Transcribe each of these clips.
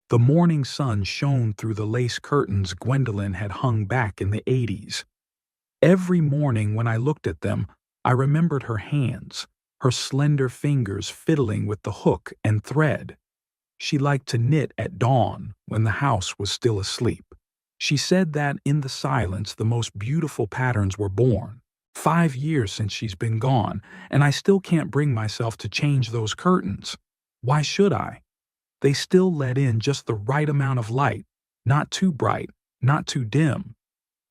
The morning sun shone through the lace curtains Gwendolyn had hung back in the 80s. Every morning when I looked at them, I remembered her hands, her slender fingers fiddling with the hook and thread. She liked to knit at dawn when the house was still asleep. She said that in the silence the most beautiful patterns were born. 5 years since she's been gone, and I still can't bring myself to change those curtains. Why should I? They still let in just the right amount of light, not too bright, not too dim.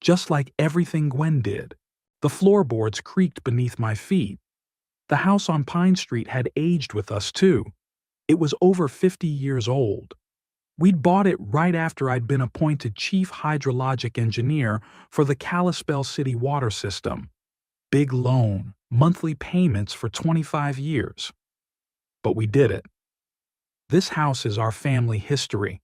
Just like everything Gwen did. The floorboards creaked beneath my feet. The house on Pine Street had aged with us too. It was over 50 years old. We'd bought it right after I'd been appointed chief hydrologic engineer for the Kalispell City water system. Big loan, monthly payments for 25 years. But we did it. This house is our family history,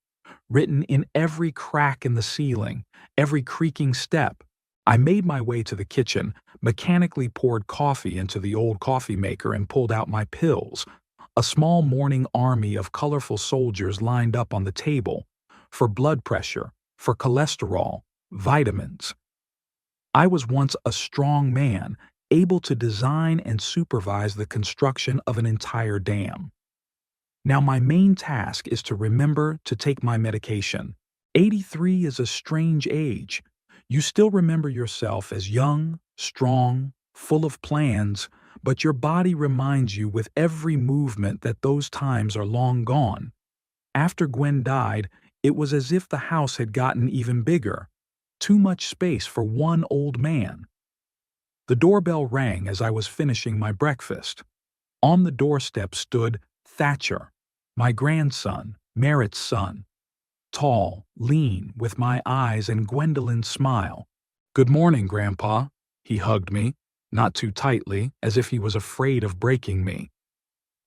written in every crack in the ceiling, every creaking step. I made my way to the kitchen, mechanically poured coffee into the old coffee maker and pulled out my pills. A small morning army of colorful soldiers lined up on the table for blood pressure, for cholesterol, vitamins. I was once a strong man, able to design and supervise the construction of an entire dam. Now my main task is to remember to take my medication. 83 is a strange age. You still remember yourself as young, strong, full of plans, but your body reminds you with every movement that those times are long gone. After Gwen died, it was as if the house had gotten even bigger. Too much space for one old man. The doorbell rang as I was finishing my breakfast. On the doorstep stood Thatcher, my grandson, Merritt's son. Tall, lean, with my eyes and Gwendolyn's smile. "Good morning, Grandpa." He hugged me, not too tightly, as if he was afraid of breaking me.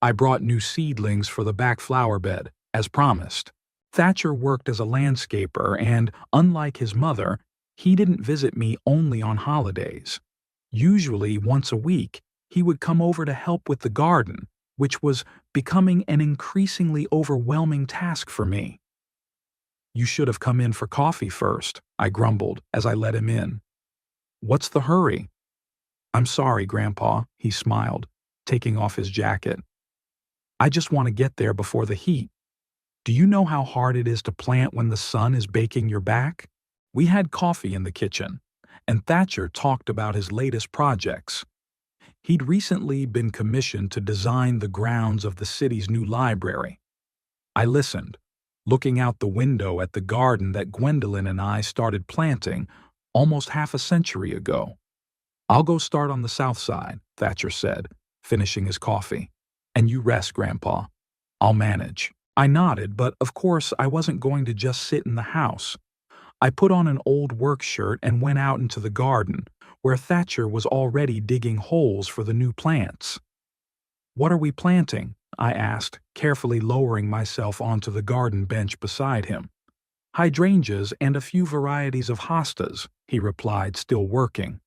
"I brought new seedlings for the back flower bed, as promised." Thatcher worked as a landscaper and, unlike his mother, he didn't visit me only on holidays. Usually, once a week, he would come over to help with the garden, which was becoming an increasingly overwhelming task for me. "You should have come in for coffee first," I grumbled as I let him in. "What's the hurry?" "I'm sorry, Grandpa," he smiled, taking off his jacket. "I just want to get there before the heat. Do you know how hard it is to plant when the sun is baking your back?" We had coffee in the kitchen, and Thatcher talked about his latest projects. He'd recently been commissioned to design the grounds of the city's new library. I listened, looking out the window at the garden that Gwendolyn and I started planting almost half a century ago. "I'll go start on the south side," Thatcher said, finishing his coffee. "And you rest, Grandpa. I'll manage." I nodded, but of course I wasn't going to just sit in the house. I put on an old work shirt and went out into the garden, where Thatcher was already digging holes for the new plants. "What are we planting?" I asked, carefully lowering myself onto the garden bench beside him. "Hydrangeas and a few varieties of hostas," he replied, still working.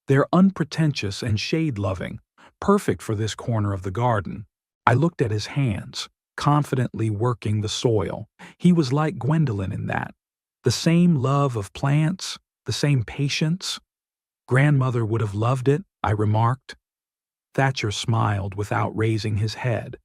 "They're unpretentious and shade-loving, perfect for this corner of the garden." I looked at his hands, confidently working the soil. He was like Gwendolyn in that. The same love of plants, the same patience. "Grandmother would have loved it," I remarked. Thatcher smiled without raising his head.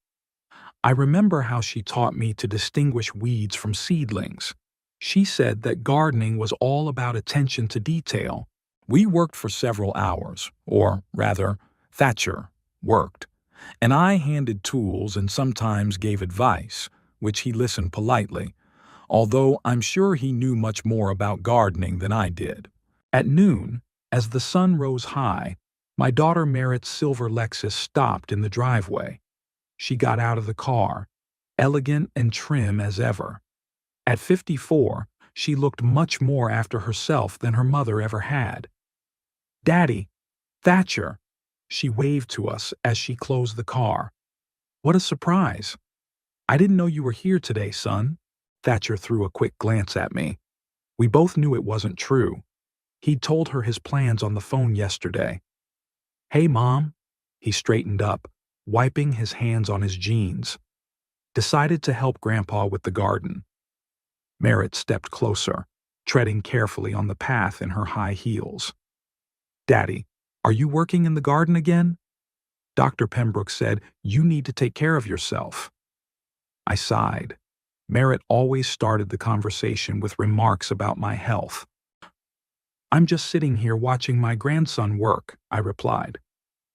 "I remember how she taught me to distinguish weeds from seedlings. She said that gardening was all about attention to detail." We worked for several hours, or rather, Thatcher worked, and I handed tools and sometimes gave advice, which he listened politely, although I'm sure he knew much more about gardening than I did. At noon, as the sun rose high, my daughter Merritt's silver Lexus stopped in the driveway. She got out of the car, elegant and trim as ever. At 54, she looked much more after herself than her mother ever had. "Daddy, Thatcher," she waved to us as she closed the car. "What a surprise. I didn't know you were here today, son." Thatcher threw a quick glance at me. We both knew it wasn't true. He'd told her his plans on the phone yesterday. "Hey, Mom." He straightened up, wiping his hands on his jeans. "Decided to help Grandpa with the garden. Merritt stepped closer, treading carefully on the path in her high heels. Daddy, are you working in the garden again? Dr. Pembroke said, you need to take care of yourself. I sighed. Merritt always started the conversation with remarks about my health. I'm just sitting here watching my grandson work, I replied.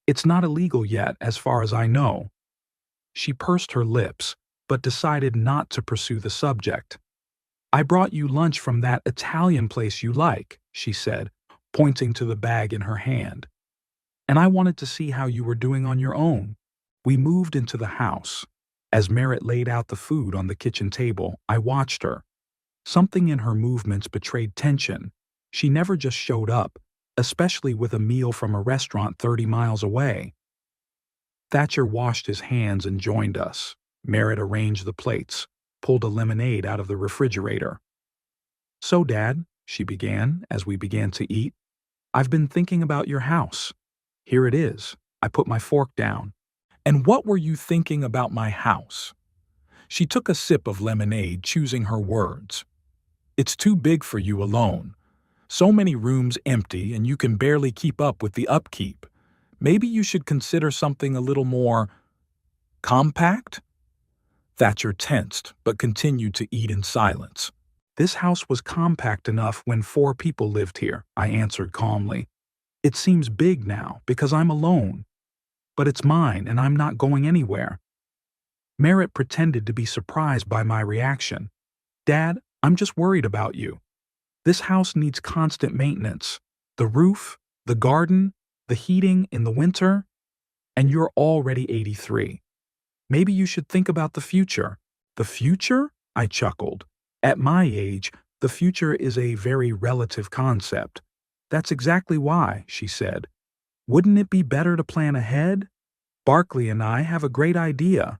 It's not illegal yet, as far as I know. She pursed her lips, but decided not to pursue the subject. I brought you lunch from that Italian place you like, she said, pointing to the bag in her hand. And I wanted to see how you were doing on your own. We moved into the house. As Merritt laid out the food on the kitchen table, I watched her. Something in her movements betrayed tension. She never just showed up, especially with a meal from a restaurant 30 miles away. Thatcher washed his hands and joined us. Merritt arranged the plates, pulled a lemonade out of the refrigerator. So, Dad, she began as we began to eat, I've been thinking about your house. Here it is. I put my fork down. And what were you thinking about my house? She took a sip of lemonade, choosing her words. It's too big for you alone. So many rooms empty and you can barely keep up with the upkeep. Maybe you should consider something a little more compact? Thatcher tensed, but continued to eat in silence. This house was compact enough when 4 people lived here, I answered calmly. It seems big now because I'm alone. But it's mine and I'm not going anywhere. Merritt pretended to be surprised by my reaction. Dad, I'm just worried about you. This house needs constant maintenance. The roof, the garden, the heating in the winter, and you're already 83. Maybe you should think about the future. The future? I chuckled. At my age, the future is a very relative concept. That's exactly why, she said. Wouldn't it be better to plan ahead? Barkley and I have a great idea.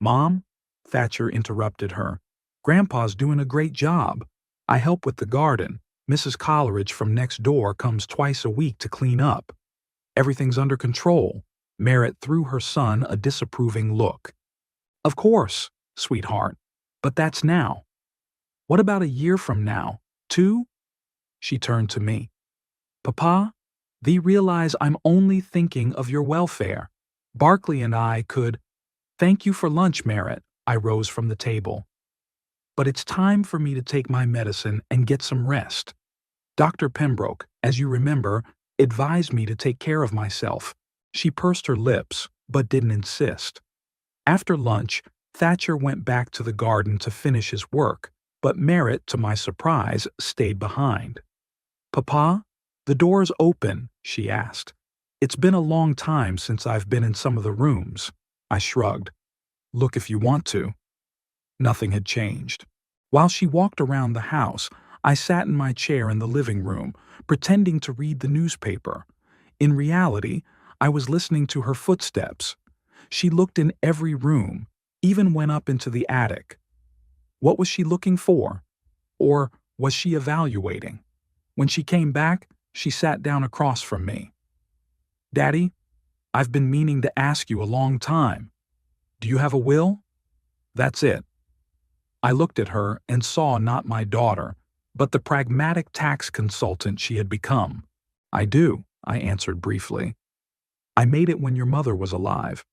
Mom, Thatcher interrupted her. Grandpa's doing a great job. I help with the garden. Mrs. Coleridge from next door comes twice a week to clean up. Everything's under control. Merritt threw her son a disapproving look. Of course, sweetheart, but that's now. What about a year from now? 2? She turned to me. Papa, thee realize I'm only thinking of your welfare. Barkley and I could— Thank you for lunch, Merritt. I rose from the table. But it's time for me to take my medicine and get some rest. Dr. Pembroke, as you remember, advised me to take care of myself. She pursed her lips, but didn't insist. After lunch, Thatcher went back to the garden to finish his work, but Merritt, to my surprise, stayed behind. Papa, the door's open, she asked. It's been a long time since I've been in some of the rooms. I shrugged. Look if you want to. Nothing had changed. While she walked around the house, I sat in my chair in the living room, pretending to read the newspaper. In reality, I was listening to her footsteps. She looked in every room, even went up into the attic. What was she looking for? Or was she evaluating? When she came back, she sat down across from me. Daddy, I've been meaning to ask you a long time. Do you have a will? That's it. I looked at her and saw not my daughter, but the pragmatic tax consultant she had become. I do, I answered briefly. I made it when your mother was alive,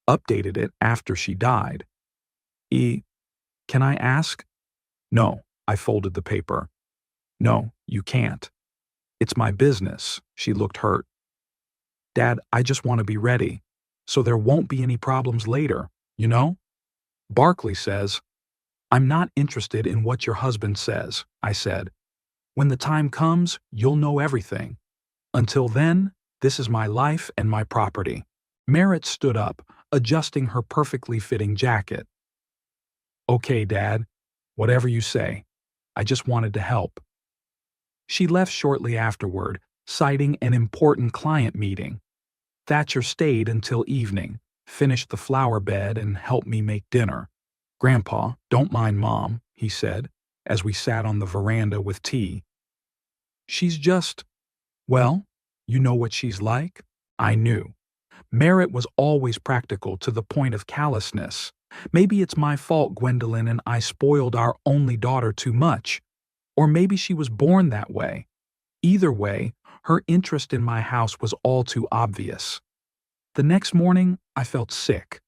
updated it after she died. Can I ask? No, I folded the paper. No, you can't. It's my business. She looked hurt. Dad, I just want to be ready, so there won't be any problems later, you know? Barkley says, I'm not interested in what your husband says, I said. When the time comes, you'll know everything. Until then, this is my life and my property. Merritt stood up, adjusting her perfectly fitting jacket. Okay, Dad, whatever you say. I just wanted to help. She left shortly afterward, citing an important client meeting. Thatcher stayed until evening, finished the flower bed, and helped me make dinner. Grandpa, don't mind Mom, he said, as we sat on the veranda with tea. She's just— Well, you know what she's like? I knew. Merritt was always practical to the point of callousness, Maybe it's my fault, Gwendolyn, and I spoiled our only daughter too much. Or maybe she was born that way. Either way, her interest in my house was all too obvious. The next morning, I felt sick.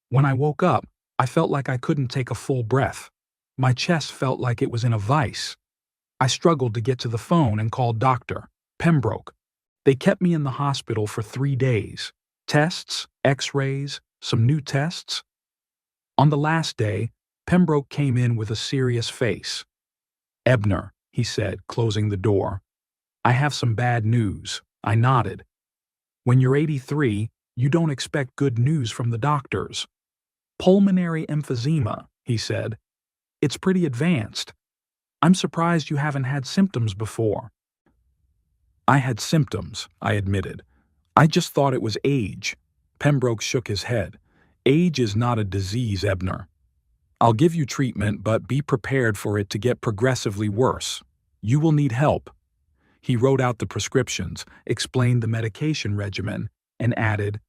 When I woke up, I felt like I couldn't take a full breath. My chest felt like it was in a vice. I struggled to get to the phone and called Dr. Pembroke. They kept me in the hospital for 3 days. Tests, x-rays, some new tests. On the last day, Pembroke came in with a serious face. "Ebner," he said, closing the door. "I have some bad news." I nodded. "When you're 83, you don't expect good news from the doctors." "Pulmonary emphysema," he said. "It's pretty advanced. I'm surprised you haven't had symptoms before." "I had symptoms," I admitted. "I just thought it was age." Pembroke shook his head. "Age is not a disease, Ebner. I'll give you treatment, but be prepared for it to get progressively worse. You will need help." He wrote out the prescriptions, explained the medication regimen, and added,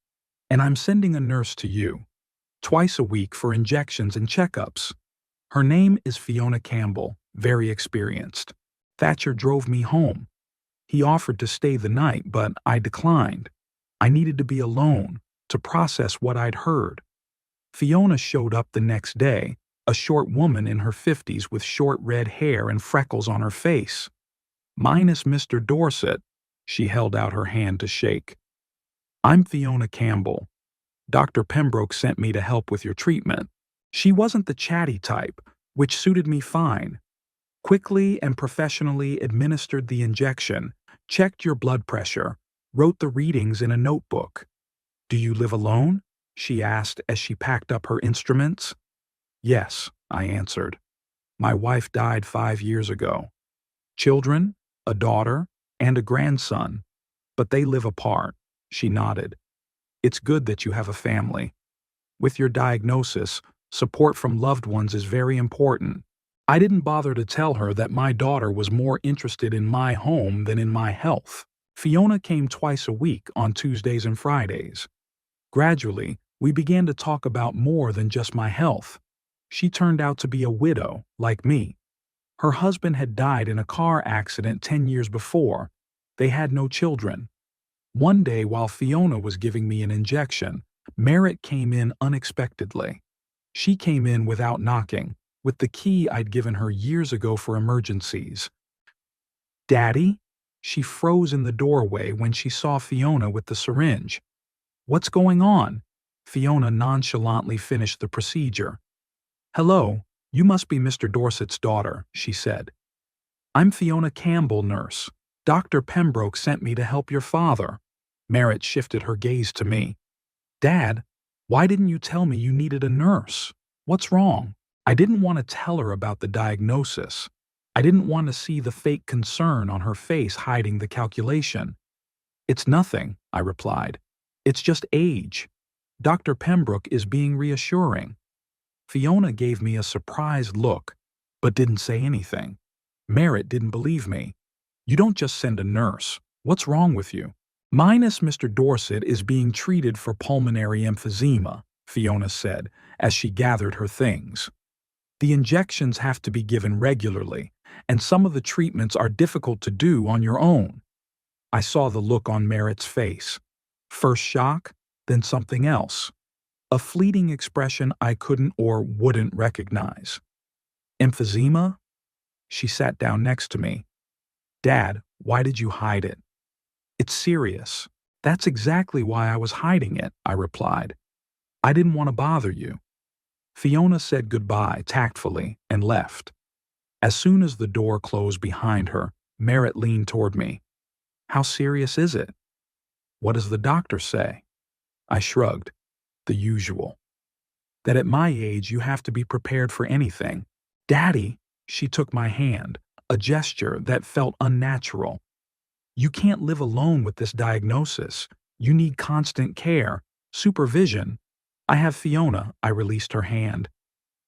"And I'm sending a nurse to you, twice a week for injections and checkups. Her name is Fiona Campbell, very experienced. Thatcher drove me home. He offered to stay the night, but I declined. I needed to be alone, to process what I'd heard." Fiona showed up the next day, a short woman in her 50s with short red hair and freckles on her face. "Minus Mr. Dorset," she held out her hand to shake. "I'm Fiona Campbell. Dr. Pembroke sent me to help with your treatment." She wasn't the chatty type, which suited me fine. Quickly and professionally administered the injection, checked your blood pressure, wrote the readings in a notebook. "Do you live alone?" she asked as she packed up her instruments. "Yes," I answered. "My wife died 5 years ago. Children, a daughter, and a grandson, but they live apart." She nodded. "It's good that you have a family. With your diagnosis, support from loved ones is very important." I didn't bother to tell her that my daughter was more interested in my home than in my health. Fiona came twice a week on Tuesdays and Fridays. Gradually, we began to talk about more than just my health. She turned out to be a widow, like me. Her husband had died in a car accident 10 years before. They had no children. One day, while Fiona was giving me an injection, Merritt came in unexpectedly. She came in without knocking, with the key I'd given her years ago for emergencies. "Daddy?" She froze in the doorway when she saw Fiona with the syringe. "What's going on?" Fiona nonchalantly finished the procedure. "Hello, you must be Mr. Dorset's daughter," she said. "I'm Fiona Campbell, nurse. Dr. Pembroke sent me to help your father." Merritt shifted her gaze to me. "Dad, why didn't you tell me you needed a nurse? What's wrong?" I didn't want to tell her about the diagnosis. I didn't want to see the fake concern on her face hiding the calculation. "It's nothing," I replied. "It's just age. Dr. Pembroke is being reassuring." Fiona gave me a surprised look, but didn't say anything. Merritt didn't believe me. "You don't just send a nurse. What's wrong with you?" "Minus Mr. Dorset is being treated for pulmonary emphysema," Fiona said as she gathered her things. "The injections have to be given regularly, and some of the treatments are difficult to do on your own." I saw the look on Merritt's face. First shock, then something else. A fleeting expression I couldn't or wouldn't recognize. "Emphysema?" She sat down next to me. "Dad, why did you hide it?" "It's serious." "That's exactly why I was hiding it," I replied. "I didn't want to bother you." Fiona said goodbye tactfully and left. As soon as the door closed behind her, Merritt leaned toward me. "How serious is it?" "What does the doctor say?" I shrugged. "The usual. That at my age you have to be prepared for anything." "Daddy," she took my hand, a gesture that felt unnatural. "You can't live alone with this diagnosis. You need constant care, supervision." "I have Fiona," I released her hand.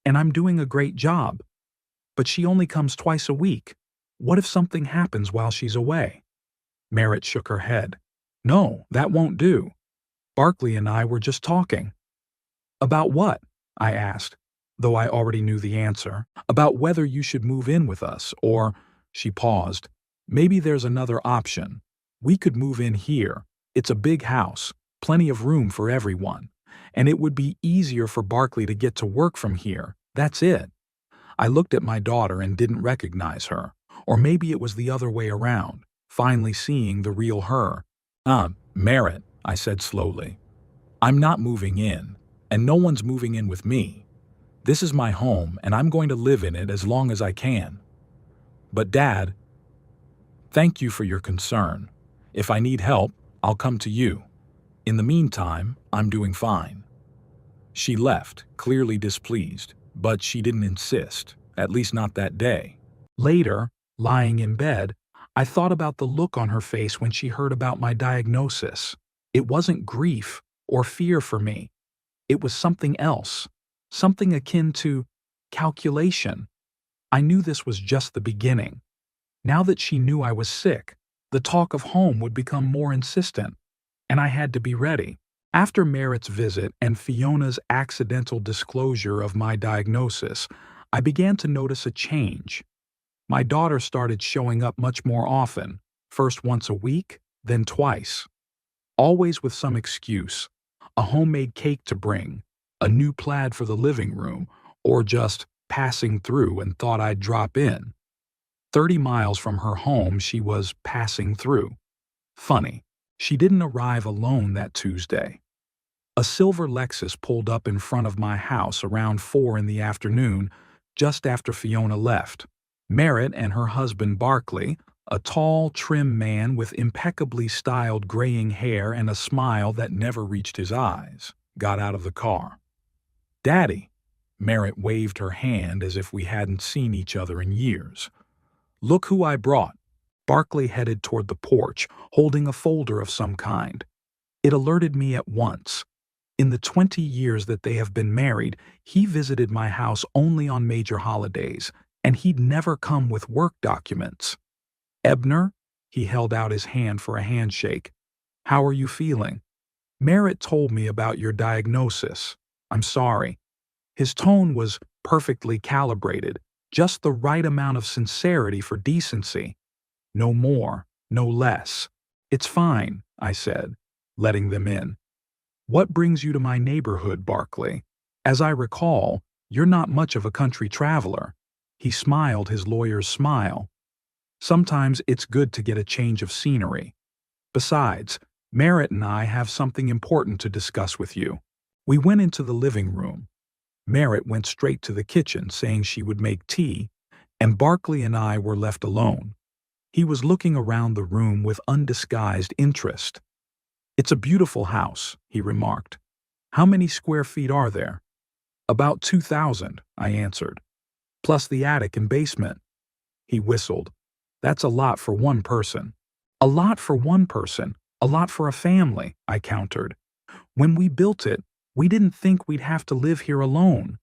"And I'm doing a great job. But she only comes twice a week. What if something happens while she's away?" Merritt shook her head. "No, that won't do. Barkley and I were just talking." "About what?" I asked, though I already knew the answer, about whether you should move in with us, or, she paused, maybe there's another option. We could move in here. It's a big house, plenty of room for everyone, and it would be easier for Barkley to get to work from here. That's it. I looked at my daughter and didn't recognize her, or maybe it was the other way around, finally seeing the real her. Merritt, I said slowly. I'm not moving in, and no one's moving in with me. This is my home, and I'm going to live in it as long as I can. But Dad, thank you for your concern. If I need help, I'll come to you. In the meantime, I'm doing fine. She left, clearly displeased, but she didn't insist, at least not that day. Later, lying in bed, I thought about the look on her face when she heard about my diagnosis. It wasn't grief or fear for me. It was something else, something akin to calculation. I knew this was just the beginning. Now that she knew I was sick, the talk of home would become more insistent, and I had to be ready. After Merritt's visit and Fiona's accidental disclosure of my diagnosis, I began to notice a change. My daughter started showing up much more often, first once a week, then twice. Always with some excuse, a homemade cake to bring, a new plaid for the living room, or just passing through and thought I'd drop in. 30 miles from her home, she was passing through. Funny, she didn't arrive alone that Tuesday. A silver Lexus pulled up in front of my house around 4 in the afternoon, just after Fiona left. Merritt and her husband Barkley, a tall, trim man with impeccably styled graying hair and a smile that never reached his eyes, got out of the car. Daddy, Merritt waved her hand as if we hadn't seen each other in years. Look who I brought. Barkley headed toward the porch, holding a folder of some kind. It alerted me at once. In the 20 years that they have been married, he visited my house only on major holidays, and he'd never come with work documents. Ebner, he held out his hand for a handshake. How are you feeling? Merritt told me about your diagnosis. I'm sorry. His tone was perfectly calibrated, just the right amount of sincerity for decency. No more, no less. It's fine, I said, letting them in. What brings you to my neighborhood, Barkley? As I recall, you're not much of a country traveler. He smiled his lawyer's smile. Sometimes it's good to get a change of scenery. Besides, Merritt and I have something important to discuss with you. We went into the living room. Merritt went straight to the kitchen, saying she would make tea, and Barkley and I were left alone. He was looking around the room with undisguised interest. It's a beautiful house, he remarked. How many square feet are there? About 2,000, I answered. Plus the attic and basement. He whistled. That's a lot for one person. A lot for one person, a lot for a family, I countered. When we built it, we didn't think we'd have to live here alone.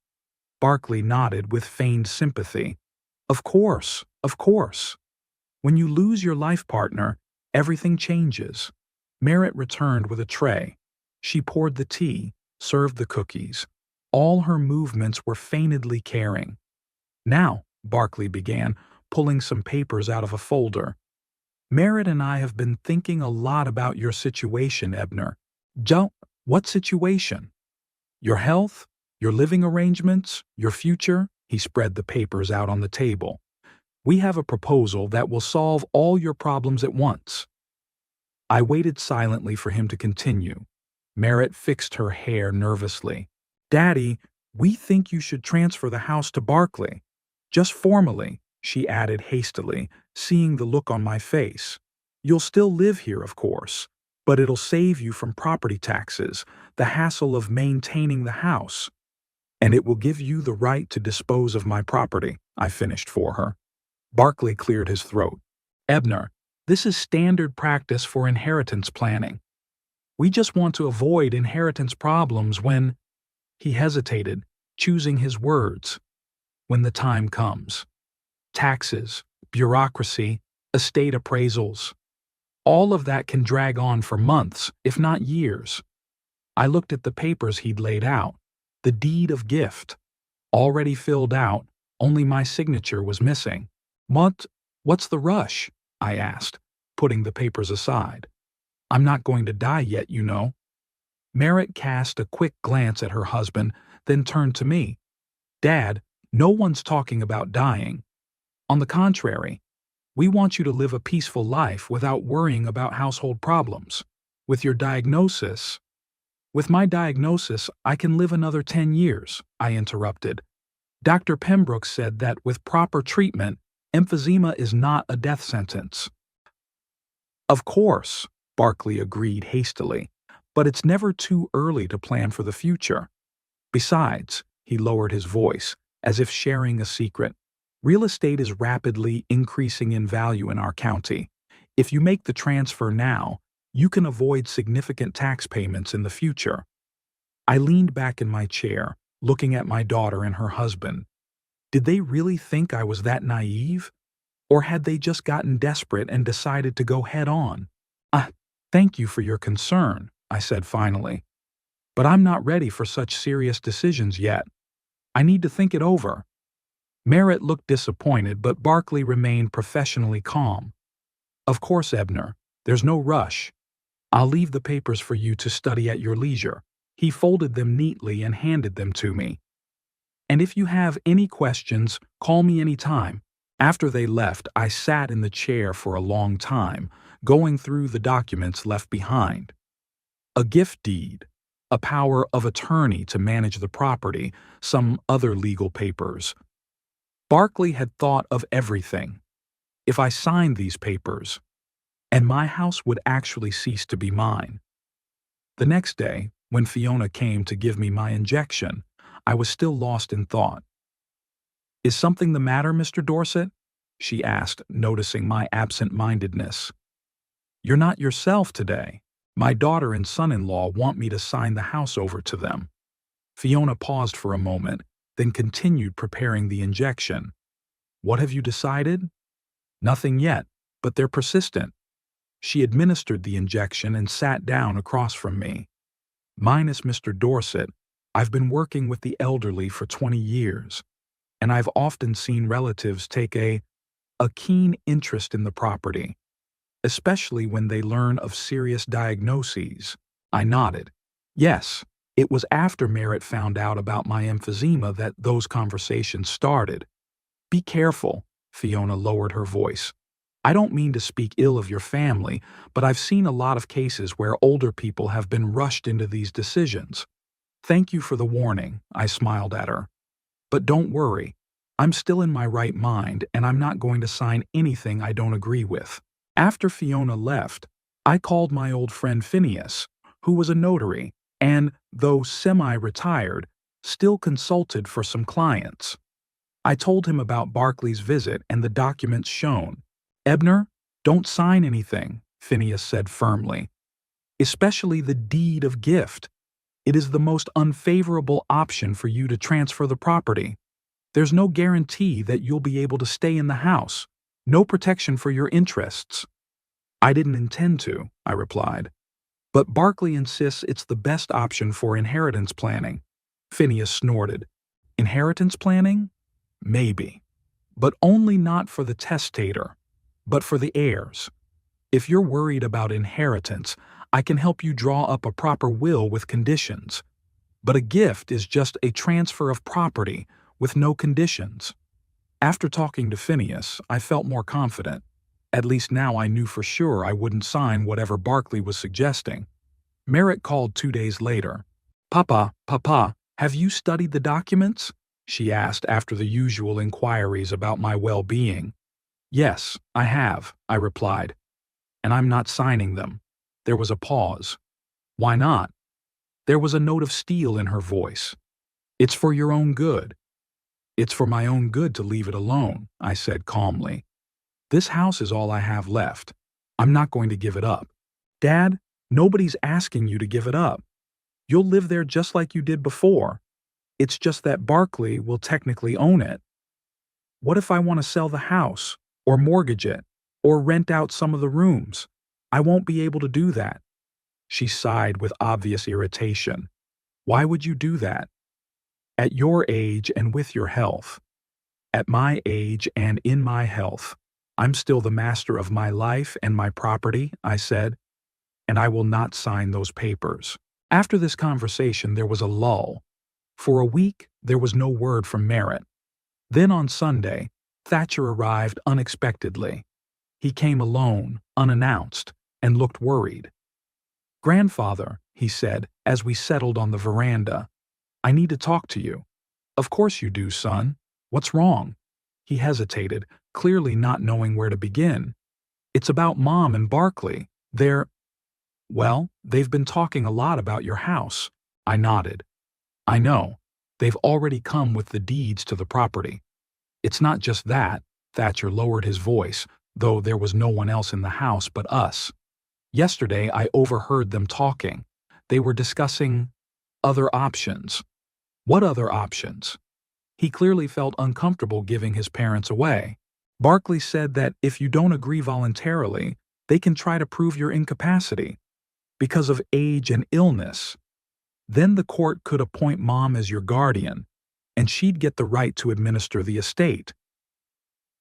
Barkley nodded with feigned sympathy. Of course, of course. When you lose your life partner, everything changes. Merritt returned with a tray. She poured the tea, served the cookies. All her movements were feignedly caring. Now, Barkley began, pulling some papers out of a folder. Merritt and I have been thinking a lot about your situation, Ebner. What situation? Your health? Your living arrangements? Your future? He spread the papers out on the table. We have a proposal that will solve all your problems at once. I waited silently for him to continue. Merritt fixed her hair nervously. Daddy, we think you should transfer the house to Barkley. Just formally, she added hastily, seeing the look on my face. You'll still live here, of course, but it'll save you from property taxes, the hassle of maintaining the house. And it will give you the right to dispose of my property, I finished for her. Barkley cleared his throat. Ebner, this is standard practice for inheritance planning. We just want to avoid inheritance problems when… He hesitated, choosing his words. When the time comes. Taxes, bureaucracy, estate appraisals. All of that can drag on for months, if not years. I looked at the papers he'd laid out. The deed of gift. Already filled out, only my signature was missing. What's the rush? I asked, putting the papers aside. I'm not going to die yet, you know. Merritt cast a quick glance at her husband, then turned to me. Dad, no one's talking about dying. On the contrary, we want you to live a peaceful life without worrying about household problems. With your diagnosis, With my diagnosis, I can live another 10 years, I interrupted. Dr. Pembroke said that with proper treatment, emphysema is not a death sentence. Of course, Barclay agreed hastily, but it's never too early to plan for the future. Besides, he lowered his voice, as if sharing a secret, real estate is rapidly increasing in value in our county. If you make the transfer now, you can avoid significant tax payments in the future. I leaned back in my chair, looking at my daughter and her husband. Did they really think I was that naive? Or had they just gotten desperate and decided to go head on? Thank you for your concern, I said finally. But I'm not ready for such serious decisions yet. I need to think it over. Merritt looked disappointed, but Barclay remained professionally calm. Of course, Ebner, there's no rush. I'll leave the papers for you to study at your leisure. He folded them neatly and handed them to me. And if you have any questions, call me any time. After they left, I sat in the chair for a long time, going through the documents left behind. A gift deed, a power of attorney to manage the property, some other legal papers. Barclay had thought of everything. If I signed these papers, and my house would actually cease to be mine. The next day, when Fiona came to give me my injection, I was still lost in thought. Is something the matter, Mr. Dorset? She asked, noticing my absent-mindedness. You're not yourself today. My daughter and son-in-law want me to sign the house over to them. Fiona paused for a moment, then continued preparing the injection. What have you decided? Nothing yet, but they're persistent. She administered the injection and sat down across from me. Minus Mr. Dorset, I've been working with the elderly for 20 years, and I've often seen relatives take a keen interest in the property, especially when they learn of serious diagnoses. I nodded. Yes, it was after Merritt found out about my emphysema that those conversations started. Be careful, Fiona lowered her voice. I don't mean to speak ill of your family, but I've seen a lot of cases where older people have been rushed into these decisions. Thank you for the warning, I smiled at her. But don't worry, I'm still in my right mind and I'm not going to sign anything I don't agree with. After Fiona left, I called my old friend Phineas, who was a notary and, though semi-retired, still consulted for some clients. I told him about Barclay's visit and the documents shown. Ebner, don't sign anything, Phineas said firmly. Especially the deed of gift. It is the most unfavorable option for you to transfer the property. There's no guarantee that you'll be able to stay in the house. No protection for your interests. I didn't intend to, I replied. But Barclay insists it's the best option for inheritance planning. Phineas snorted. Inheritance planning? Maybe. But only not for the testator, but for the heirs. If you're worried about inheritance, I can help you draw up a proper will with conditions. But a gift is just a transfer of property with no conditions. After talking to Phineas, I felt more confident. At least now I knew for sure I wouldn't sign whatever Barclay was suggesting. Merritt called 2 days later. Papa, have you studied the documents? She asked after the usual inquiries about my well-being. Yes, I have, I replied. And I'm not signing them. There was a pause. Why not? There was a note of steel in her voice. It's for your own good. It's for my own good to leave it alone, I said calmly. This house is all I have left. I'm not going to give it up. Dad, nobody's asking you to give it up. You'll live there just like you did before. It's just that Barclay will technically own it. What if I want to sell the house, or mortgage it, or rent out some of the rooms? I won't be able to do that. She sighed with obvious irritation. Why would you do that? At your age and with your health, at my age and in my health, I'm still the master of my life and my property, I said, and I will not sign those papers. After this conversation, there was a lull. For a week, there was no word from Merritt. Then on Sunday, Thatcher arrived unexpectedly. He came alone, unannounced, and looked worried. "Grandfather," he said, as we settled on the veranda, "I need to talk to you." "Of course you do, son. What's wrong?" He hesitated, clearly not knowing where to begin. "It's about Mom and Barkley. They've been talking a lot about your house." I nodded. "I know. They've already come with the deeds to the property. It's not just that." Thatcher lowered his voice, though there was no one else in the house but us. "Yesterday I overheard them talking. They were discussing other options." "What other options?" He clearly felt uncomfortable giving his parents away. "Barkley said that if you don't agree voluntarily, they can try to prove your incapacity because of age and illness. Then the court could appoint Mom as your guardian, and she'd get the right to administer the estate."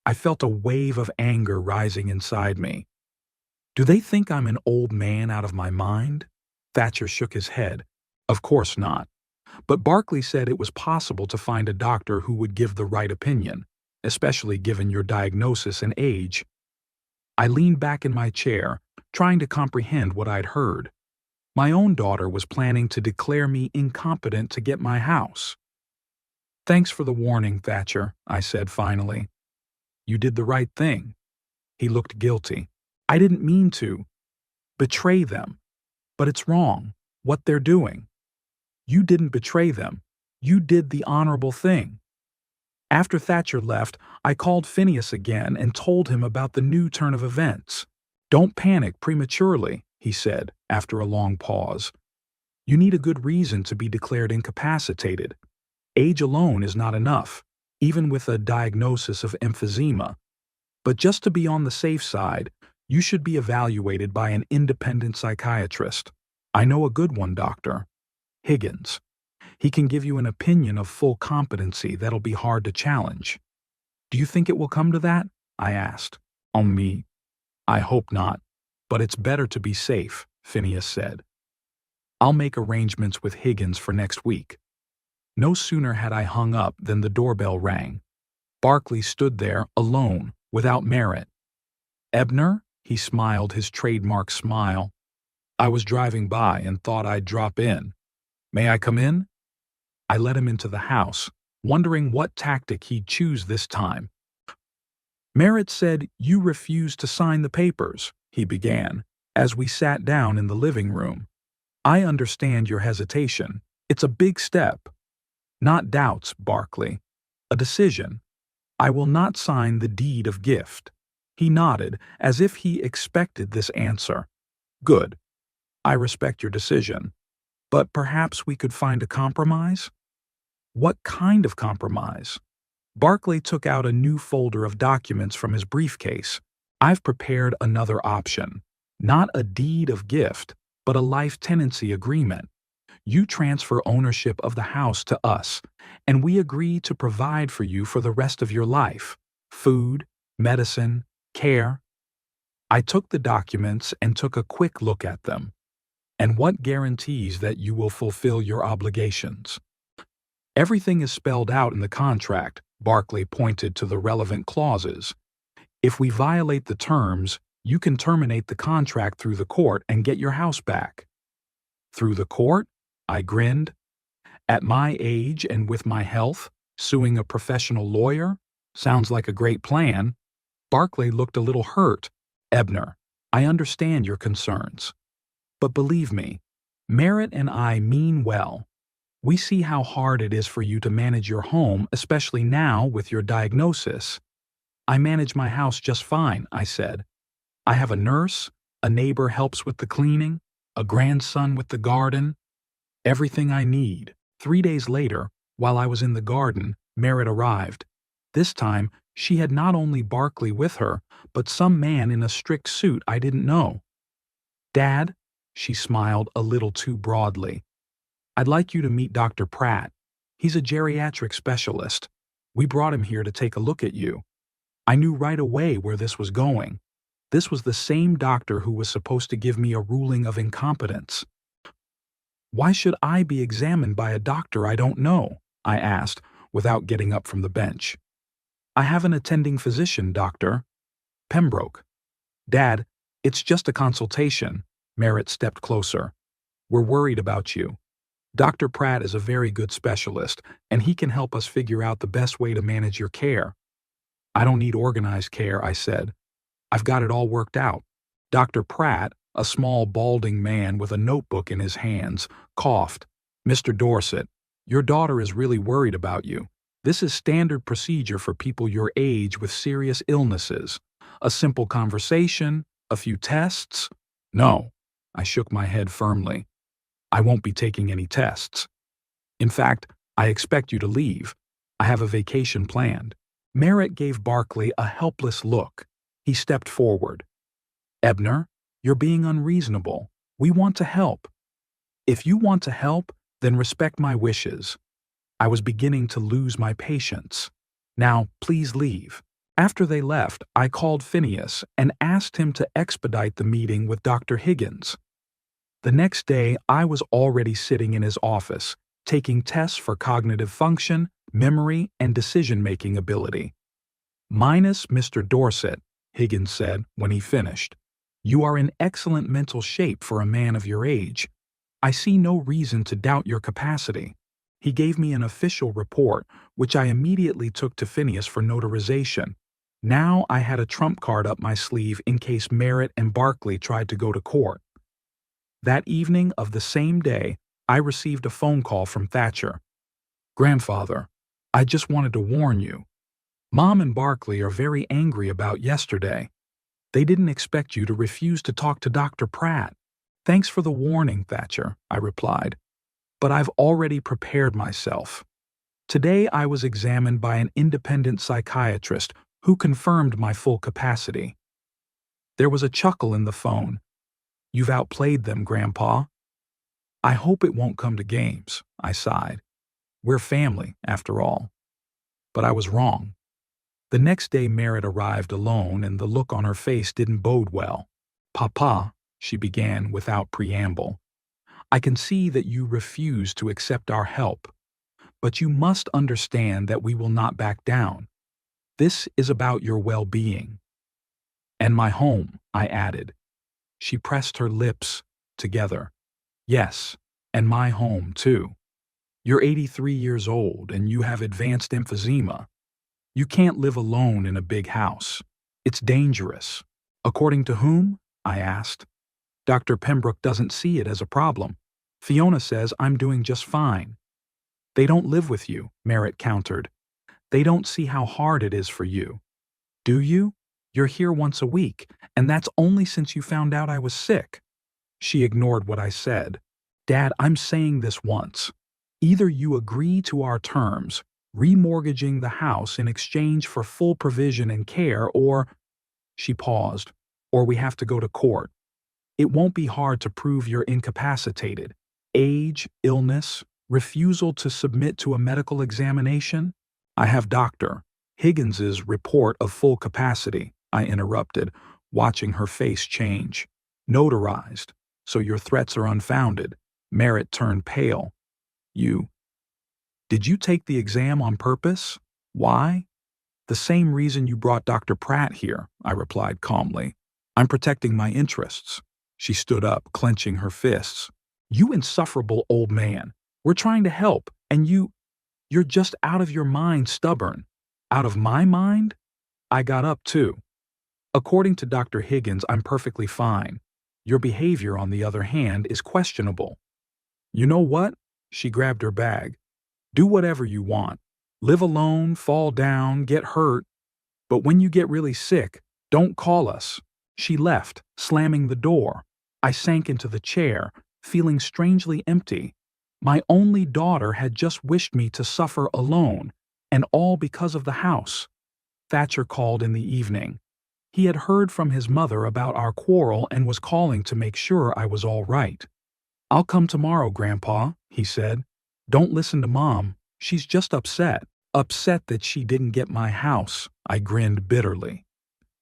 I felt a wave of anger rising inside me. "Do they think I'm an old man out of my mind?" Thatcher shook his head. "Of course not. But Barkley said it was possible to find a doctor who would give the right opinion, especially given your diagnosis and age." I leaned back in my chair, trying to comprehend what I'd heard. My own daughter was planning to declare me incompetent to get my house. "Thanks for the warning, Thatcher," I said finally. "You did the right thing." He looked guilty. "I didn't mean to betray them. But it's wrong, what they're doing." "You didn't betray them. You did the honorable thing." After Thatcher left, I called Phineas again and told him about the new turn of events. "Don't panic prematurely," he said, after a long pause. "You need a good reason to be declared incapacitated. Age alone is not enough, even with a diagnosis of emphysema. But just to be on the safe side, you should be evaluated by an independent psychiatrist. I know a good one, Doctor Higgins. He can give you an opinion of full competency that'll be hard to challenge." "Do you think it will come to that?" I asked. "On me? I hope not. But it's better to be safe," Phineas said. "I'll make arrangements with Higgins for next week." No sooner had I hung up than the doorbell rang. Barkley stood there, alone, without Merritt. "Ebner?" He smiled his trademark smile. "I was driving by and thought I'd drop in. May I come in?" I let him into the house, wondering what tactic he'd choose this time. "Merritt said you refused to sign the papers," he began, as we sat down in the living room. "I understand your hesitation. It's a big step." "Not doubts, Barkley. A decision. I will not sign the deed of gift." He nodded, as if he expected this answer. "Good. I respect your decision. But perhaps we could find a compromise?" "What kind of compromise?" Barkley took out a new folder of documents from his briefcase. "I've prepared another option. Not a deed of gift, but a life tenancy agreement. You transfer ownership of the house to us, and we agree to provide for you for the rest of your life. Food, medicine, care." I took the documents and took a quick look at them. "And what guarantees that you will fulfill your obligations?" "Everything is spelled out in the contract." Barkley pointed to the relevant clauses. "If we violate the terms, you can terminate the contract through the court and get your house back." "Through the court?" I grinned. "At my age and with my health, suing a professional lawyer? Sounds like a great plan." Barkley looked a little hurt. "Ebner, I understand your concerns. But believe me, Merritt and I mean well. We see how hard it is for you to manage your home, especially now with your diagnosis." "I manage my house just fine," I said. "I have a nurse, a neighbor helps with the cleaning, a grandson with the garden. Everything I need." 3 days later, while I was in the garden, Merritt arrived. This time, she had not only Barkley with her, but some man in a strict suit I didn't know. "Dad," she smiled a little too broadly, "I'd like you to meet Dr. Pratt." He's a geriatric specialist. We brought him here to take a look at you. I knew right away where this was going. This was the same doctor who was supposed to give me a ruling of incompetence. Why should I be examined by a doctor I don't know? I asked, without getting up from the bench. I have an attending physician, Dr. Pembroke. Dad, it's just a consultation. Merritt stepped closer. We're worried about you. Dr. Pratt is a very good specialist, and he can help us figure out the best way to manage your care. I don't need organized care, I said. I've got it all worked out. Dr. Pratt, a small balding man with a notebook in his hands, coughed. Mr. Dorset, your daughter is really worried about you. This is standard procedure for people your age with serious illnesses. A simple conversation, a few tests. No, I shook my head firmly. I won't be taking any tests. In fact, I expect you to leave. I have a vacation planned. Merritt gave Barkley a helpless look. He stepped forward. Ebner, you're being unreasonable. We want to help. If you want to help, then respect my wishes. I was beginning to lose my patience. Now, please leave. After they left, I called Phineas and asked him to expedite the meeting with Dr. Higgins. The next day, I was already sitting in his office, taking tests for cognitive function, memory, and decision-making ability. Minus Mr. Dorset, Higgins said when he finished. You are in excellent mental shape for a man of your age. I see no reason to doubt your capacity. He gave me an official report, which I immediately took to Phineas for notarization. Now I had a trump card up my sleeve in case Merritt and Barkley tried to go to court. That evening of the same day, I received a phone call from Thatcher. Grandfather, I just wanted to warn you. Mom and Barkley are very angry about yesterday. They didn't expect you to refuse to talk to Dr. Pratt. Thanks for the warning, Thatcher, I replied. But I've already prepared myself. Today I was examined by an independent psychiatrist who confirmed my full capacity. There was a chuckle in the phone. You've outplayed them, Grandpa. I hope it won't come to games, I sighed. We're family, after all. But I was wrong. The next day Merritt arrived alone, and the look on her face didn't bode well. Papa, she began without preamble, I can see that you refuse to accept our help, but you must understand that we will not back down. This is about your well-being. And my home, I added. She pressed her lips together. Yes, and my home, too. You're 83 years old, and you have advanced emphysema. You can't live alone in a big house. It's dangerous. According to whom? I asked. Dr. Pembroke doesn't see it as a problem. Fiona says I'm doing just fine. They don't live with you, Merritt countered. They don't see how hard it is for you. Do you? You're here once a week, and that's only since you found out I was sick. She ignored what I said. Dad, I'm saying this once. Either you agree to our terms, remortgaging the house in exchange for full provision and care, or, she paused, or we have to go to court. It won't be hard to prove you're incapacitated. Age, illness, refusal to submit to a medical examination. I have Dr. Higgins's report of full capacity, I interrupted, watching her face change. Notarized, so your threats are unfounded. Merritt turned pale. Did you take the exam on purpose? Why? The same reason you brought Dr. Pratt here, I replied calmly. I'm protecting my interests. She stood up, clenching her fists. You insufferable old man. We're trying to help, and you're just out of your mind stubborn. Out of my mind? I got up too. According to Dr. Higgins, I'm perfectly fine. Your behavior, on the other hand, is questionable. You know what? She grabbed her bag. Do whatever you want. Live alone, fall down, get hurt. But when you get really sick, don't call us. She left, slamming the door. I sank into the chair, feeling strangely empty. My only daughter had just wished me to suffer alone, and all because of the house. Thatcher called in the evening. He had heard from his mother about our quarrel and was calling to make sure I was all right. I'll come tomorrow, Grandpa, he said. Don't listen to Mom. She's just upset. Upset that she didn't get my house. I grinned bitterly.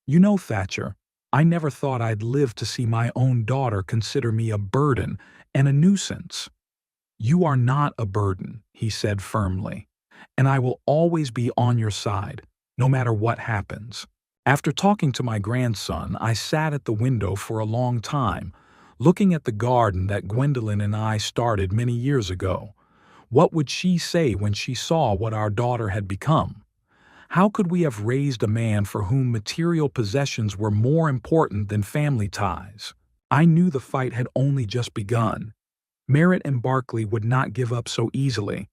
You know, Thatcher, I never thought I'd live to see my own daughter consider me a burden and a nuisance. You are not a burden, he said firmly, and I will always be on your side, no matter what happens. After talking to my grandson, I sat at the window for a long time, looking at the garden that Gwendolyn and I started many years ago. What would she say when she saw what our daughter had become? How could we have raised a man for whom material possessions were more important than family ties? I knew the fight had only just begun. Merritt and Barkley would not give up so easily.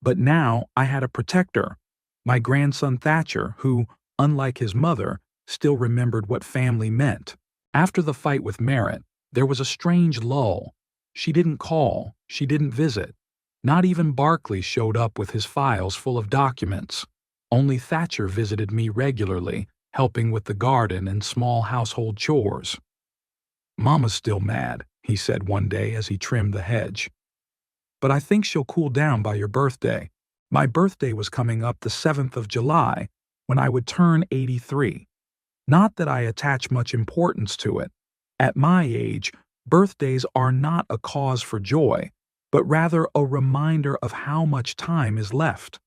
But now I had a protector, my grandson Thatcher, who, unlike his mother, still remembered what family meant. After the fight with Merritt, there was a strange lull. She didn't call, she didn't visit. Not even Barkley showed up with his files full of documents. Only Thatcher visited me regularly, helping with the garden and small household chores. "Mama's still mad," he said one day as he trimmed the hedge. "But I think she'll cool down by your birthday." My birthday was coming up the 7th of July, when I would turn 83. Not that I attach much importance to it. At my age, birthdays are not a cause for joy, but rather a reminder of how much time is left.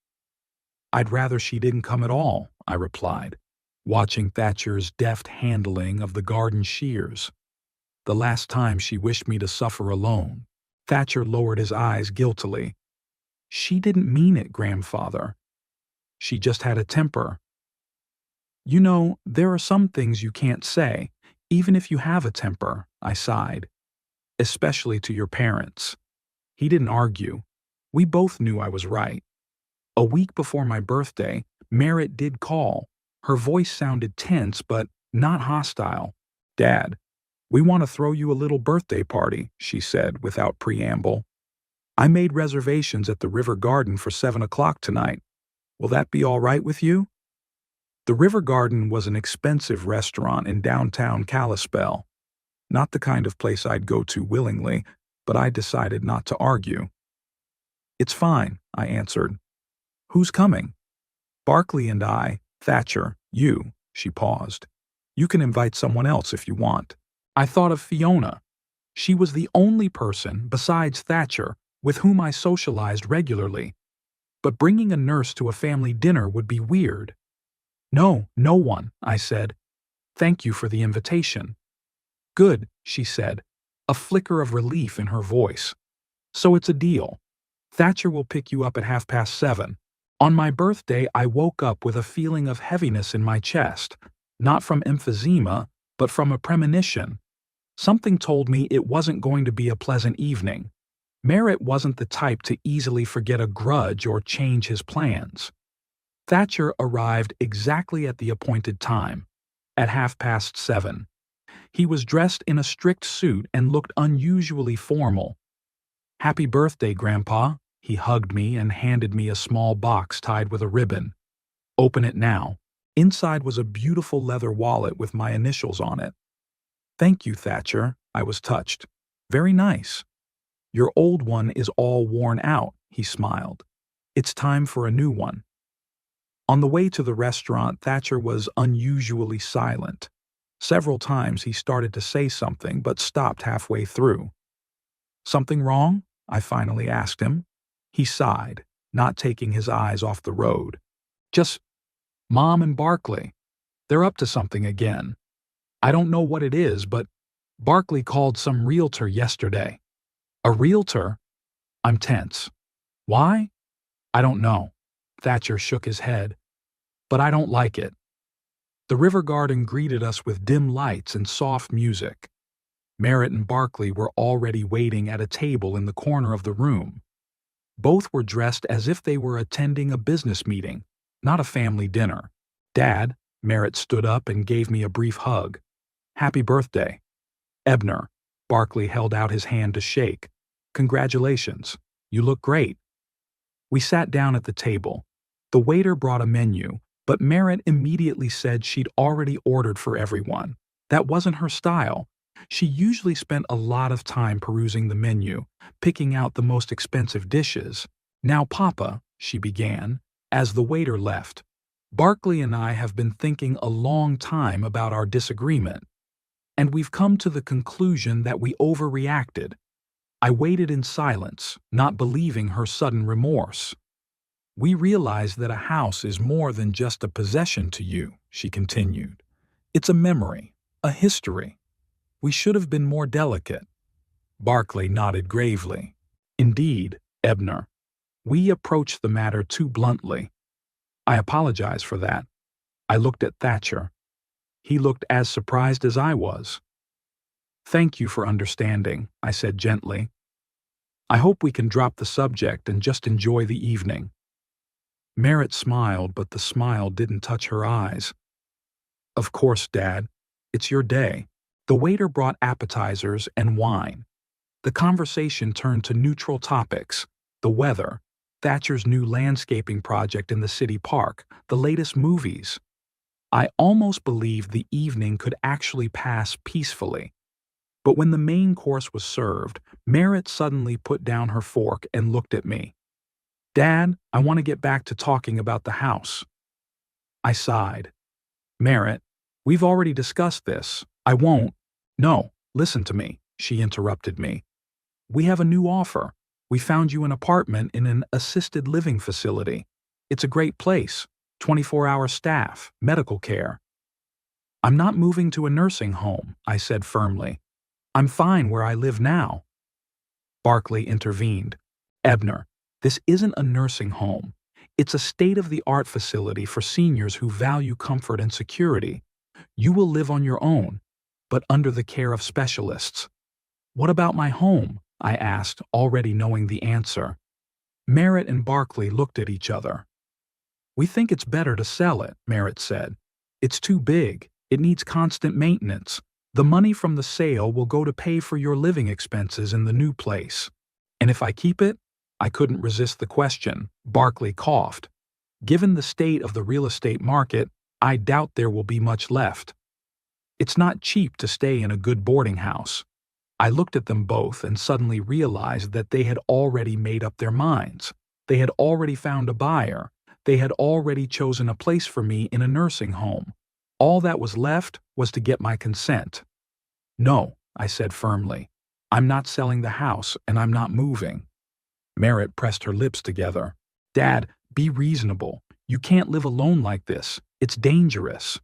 "I'd rather she didn't come at all," I replied, watching Thatcher's deft handling of the garden shears. "The last time she wished me to suffer alone." Thatcher lowered his eyes guiltily. "She didn't mean it, grandfather. She just had a temper." "You know, there are some things you can't say, even if you have a temper," I sighed. "Especially to your parents." He didn't argue. We both knew I was right. A week before my birthday, Merritt did call. Her voice sounded tense but not hostile. "Dad, we want to throw you a little birthday party," she said without preamble. "I made reservations at the River Garden for 7 o'clock tonight. Will that be all right with you?" The River Garden was an expensive restaurant in downtown Kalispell. Not the kind of place I'd go to willingly, but I decided not to argue. "It's fine," I answered. "Who's coming?" "Barkley and I, Thatcher, you." She paused. "You can invite someone else if you want." I thought of Fiona. She was the only person, besides Thatcher, with whom I socialized regularly. But bringing a nurse to a family dinner would be weird. "No, no one," I said. "Thank you for the invitation." "Good," she said, a flicker of relief in her voice. "So it's a deal. Thatcher will pick you up at 7:30. On my birthday, I woke up with a feeling of heaviness in my chest, not from emphysema, but from a premonition. Something told me it wasn't going to be a pleasant evening. Merritt wasn't the type to easily forget a grudge or change his plans. Thatcher arrived exactly at the appointed time, at 7:30. He was dressed in a strict suit and looked unusually formal. "Happy birthday, Grandpa." He hugged me and handed me a small box tied with a ribbon. "Open it now." Inside was a beautiful leather wallet with my initials on it. "Thank you, Thatcher." I was touched. "Very nice." "Your old one is all worn out," he smiled. "It's time for a new one." On the way to the restaurant, Thatcher was unusually silent. Several times he started to say something but stopped halfway through. "Something wrong?" I finally asked him. He sighed, not taking his eyes off the road. "Just Mom and Barkley. They're up to something again. I don't know what it is, but Barkley called some realtor yesterday." "A realtor?" I'm tense. "Why?" "I don't know." Thatcher shook his head. "But I don't like it." The River Garden greeted us with dim lights and soft music. Merritt and Barkley were already waiting at a table in the corner of the room. Both were dressed as if they were attending a business meeting, not a family dinner. "Dad," Merritt stood up and gave me a brief hug. "Happy birthday." "Ebner." Barkley held out his hand to shake. "Congratulations. You look great." We sat down at the table. The waiter brought a menu, but Merritt immediately said she'd already ordered for everyone. That wasn't her style. She usually spent a lot of time perusing the menu, picking out the most expensive dishes. Now Papa, she began, as the waiter left. Barkley and I have been thinking a long time about our disagreement, and we've come to the conclusion that we overreacted. I waited in silence, not believing her sudden remorse. We realized that a house is more than just a possession to you, she continued. It's a memory, a history. We should have been more delicate. Barkley nodded gravely. Indeed, Ebner, we approached the matter too bluntly. I apologize for that. I looked at Thatcher. He looked as surprised as I was. Thank you for understanding, I said gently. I hope we can drop the subject and just enjoy the evening. Merritt smiled, but the smile didn't touch her eyes. Of course, Dad. It's your day. The waiter brought appetizers and wine. The conversation turned to neutral topics: the weather, Thatcher's new landscaping project in the city park, the latest movies. I almost believed the evening could actually pass peacefully. But when the main course was served, Merritt suddenly put down her fork and looked at me. Dad, I want to get back to talking about the house. I sighed. Merritt, we've already discussed this. I won't. No, listen to me, she interrupted me. We have a new offer. We found you an apartment in an assisted living facility. It's a great place, 24-hour staff, medical care. I'm not moving to a nursing home, I said firmly. I'm fine where I live now. Barkley intervened. Ebner, this isn't a nursing home. It's a state-of-the-art facility for seniors who value comfort and security. You will live on your own, but under the care of specialists. What about my home? I asked, already knowing the answer. Merritt and Barkley looked at each other. We think it's better to sell it, Merritt said. It's too big. It needs constant maintenance. The money from the sale will go to pay for your living expenses in the new place. And if I keep it? I couldn't resist the question. Barkley coughed. Given the state of the real estate market, I doubt there will be much left. It's not cheap to stay in a good boarding house. I looked at them both and suddenly realized that they had already made up their minds. They had already found a buyer. They had already chosen a place for me in a nursing home. All that was left was to get my consent. No, I said firmly. I'm not selling the house and I'm not moving. Merritt pressed her lips together. Dad, be reasonable. You can't live alone like this. It's dangerous.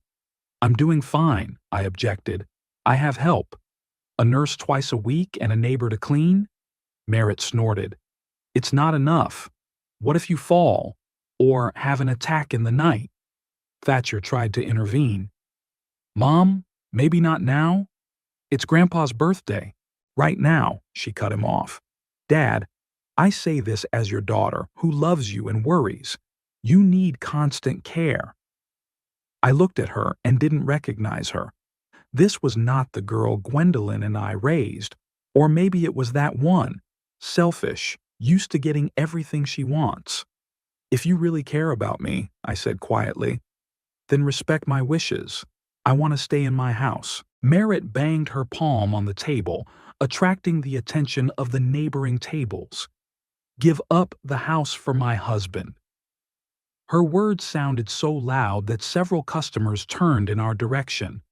I'm doing fine, I objected. I have help. A nurse twice a week and a neighbor to clean? Merritt snorted. It's not enough. What if you fall? Or have an attack in the night? Thatcher tried to intervene. Mom, maybe not now? It's Grandpa's birthday. Right now, she cut him off. Dad, I say this as your daughter who loves you and worries. You need constant care. I looked at her and didn't recognize her. This was not the girl Gwendolyn and I raised. Or maybe it was that one, selfish, used to getting everything she wants. If you really care about me, I said quietly, then respect my wishes. I want to stay in my house. Merritt banged her palm on the table, attracting the attention of the neighboring tables. Give up the house for my husband. Her words sounded so loud that several customers turned in our direction.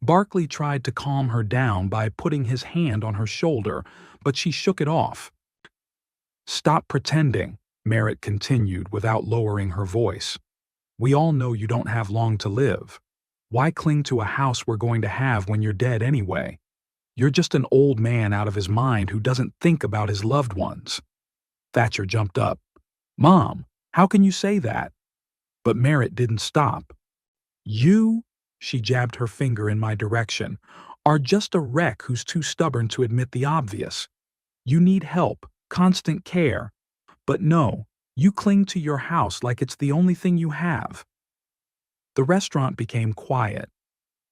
Barkley tried to calm her down by putting his hand on her shoulder, but she shook it off. Stop pretending, Merritt continued without lowering her voice. We all know you don't have long to live. Why cling to a house we're going to have when you're dead anyway? You're just an old man out of his mind who doesn't think about his loved ones. Thatcher jumped up. Mom, how can you say that? But Merritt didn't stop. You, she jabbed her finger in my direction, are just a wreck who's too stubborn to admit the obvious. You need help, constant care. But no, you cling to your house like it's the only thing you have. The restaurant became quiet.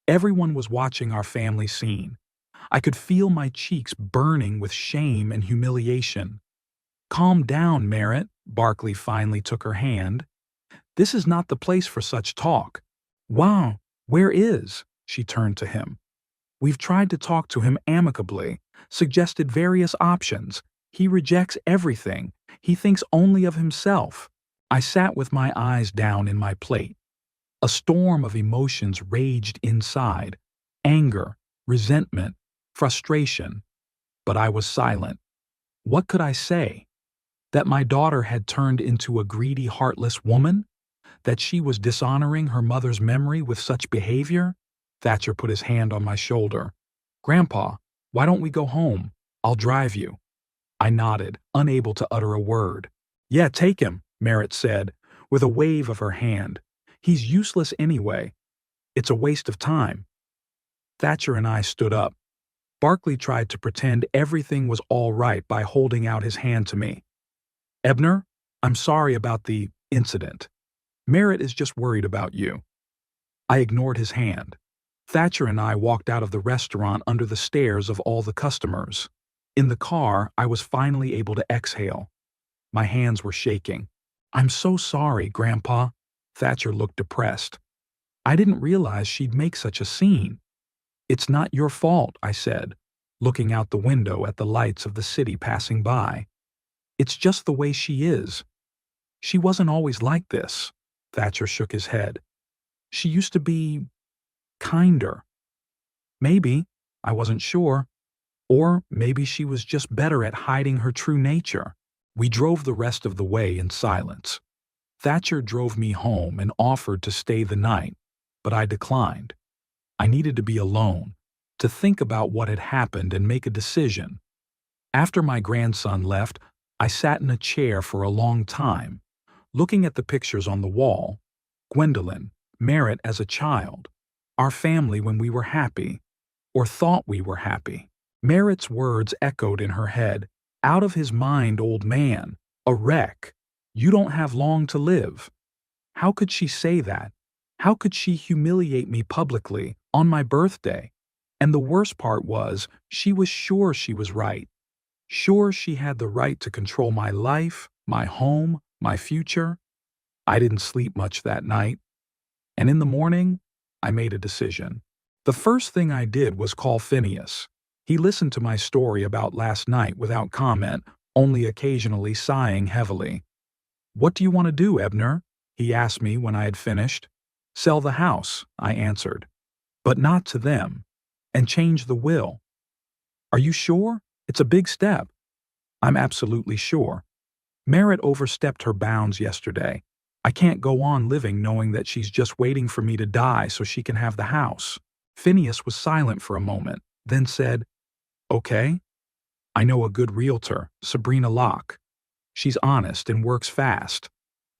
Everyone was watching our family scene. I could feel my cheeks burning with shame and humiliation. Calm down, Merritt, Barkley finally took her hand. This is not the place for such talk. Wow, where is? She turned to him. We've tried to talk to him amicably, suggested various options. He rejects everything. He thinks only of himself. I sat with my eyes down in my plate. A storm of emotions raged inside: anger, resentment, frustration. But I was silent. What could I say? That my daughter had turned into a greedy, heartless woman? That she was dishonoring her mother's memory with such behavior? Thatcher put his hand on my shoulder. "Grandpa, why don't we go home? I'll drive you." I nodded, unable to utter a word. "Yeah, take him," Merritt said, with a wave of her hand. "He's useless anyway. It's a waste of time." Thatcher and I stood up. Barkley tried to pretend everything was all right by holding out his hand to me. "Ebner, I'm sorry about the incident. Merritt is just worried about you." I ignored his hand. Thatcher and I walked out of the restaurant under the stares of all the customers. In the car, I was finally able to exhale. My hands were shaking. "I'm so sorry, Grandpa." Thatcher looked depressed. "I didn't realize she'd make such a scene." "It's not your fault," I said, looking out the window at the lights of the city passing by. "It's just the way she is. She wasn't always like this." Thatcher shook his head. "She used to be kinder." "Maybe," I wasn't sure. Or maybe she was just better at hiding her true nature. We drove the rest of the way in silence. Thatcher drove me home and offered to stay the night, but I declined. I needed to be alone, to think about what had happened and make a decision. After my grandson left, I sat in a chair for a long time, looking at the pictures on the wall: Gwendolyn, Merritt as a child, our family when we were happy, or thought we were happy. Merritt's words echoed in her head: "Out of his mind, old man, a wreck. You don't have long to live." How could she say that? How could she humiliate me publicly on my birthday? And the worst part was, she was sure she was right. Sure she had the right to control my life, my home, my future. I didn't sleep much that night. And in the morning, I made a decision. The first thing I did was call Phineas. He listened to my story about last night without comment, only occasionally sighing heavily. "What do you want to do, Ebner?" he asked me when I had finished. "Sell the house," I answered. "But not to them. And change the will." "Are you sure? It's a big step." "I'm absolutely sure. Merritt overstepped her bounds yesterday. I can't go on living knowing that she's just waiting for me to die so she can have the house." Phineas was silent for a moment, then said, "Okay. I know a good realtor, Sabrina Locke. She's honest and works fast.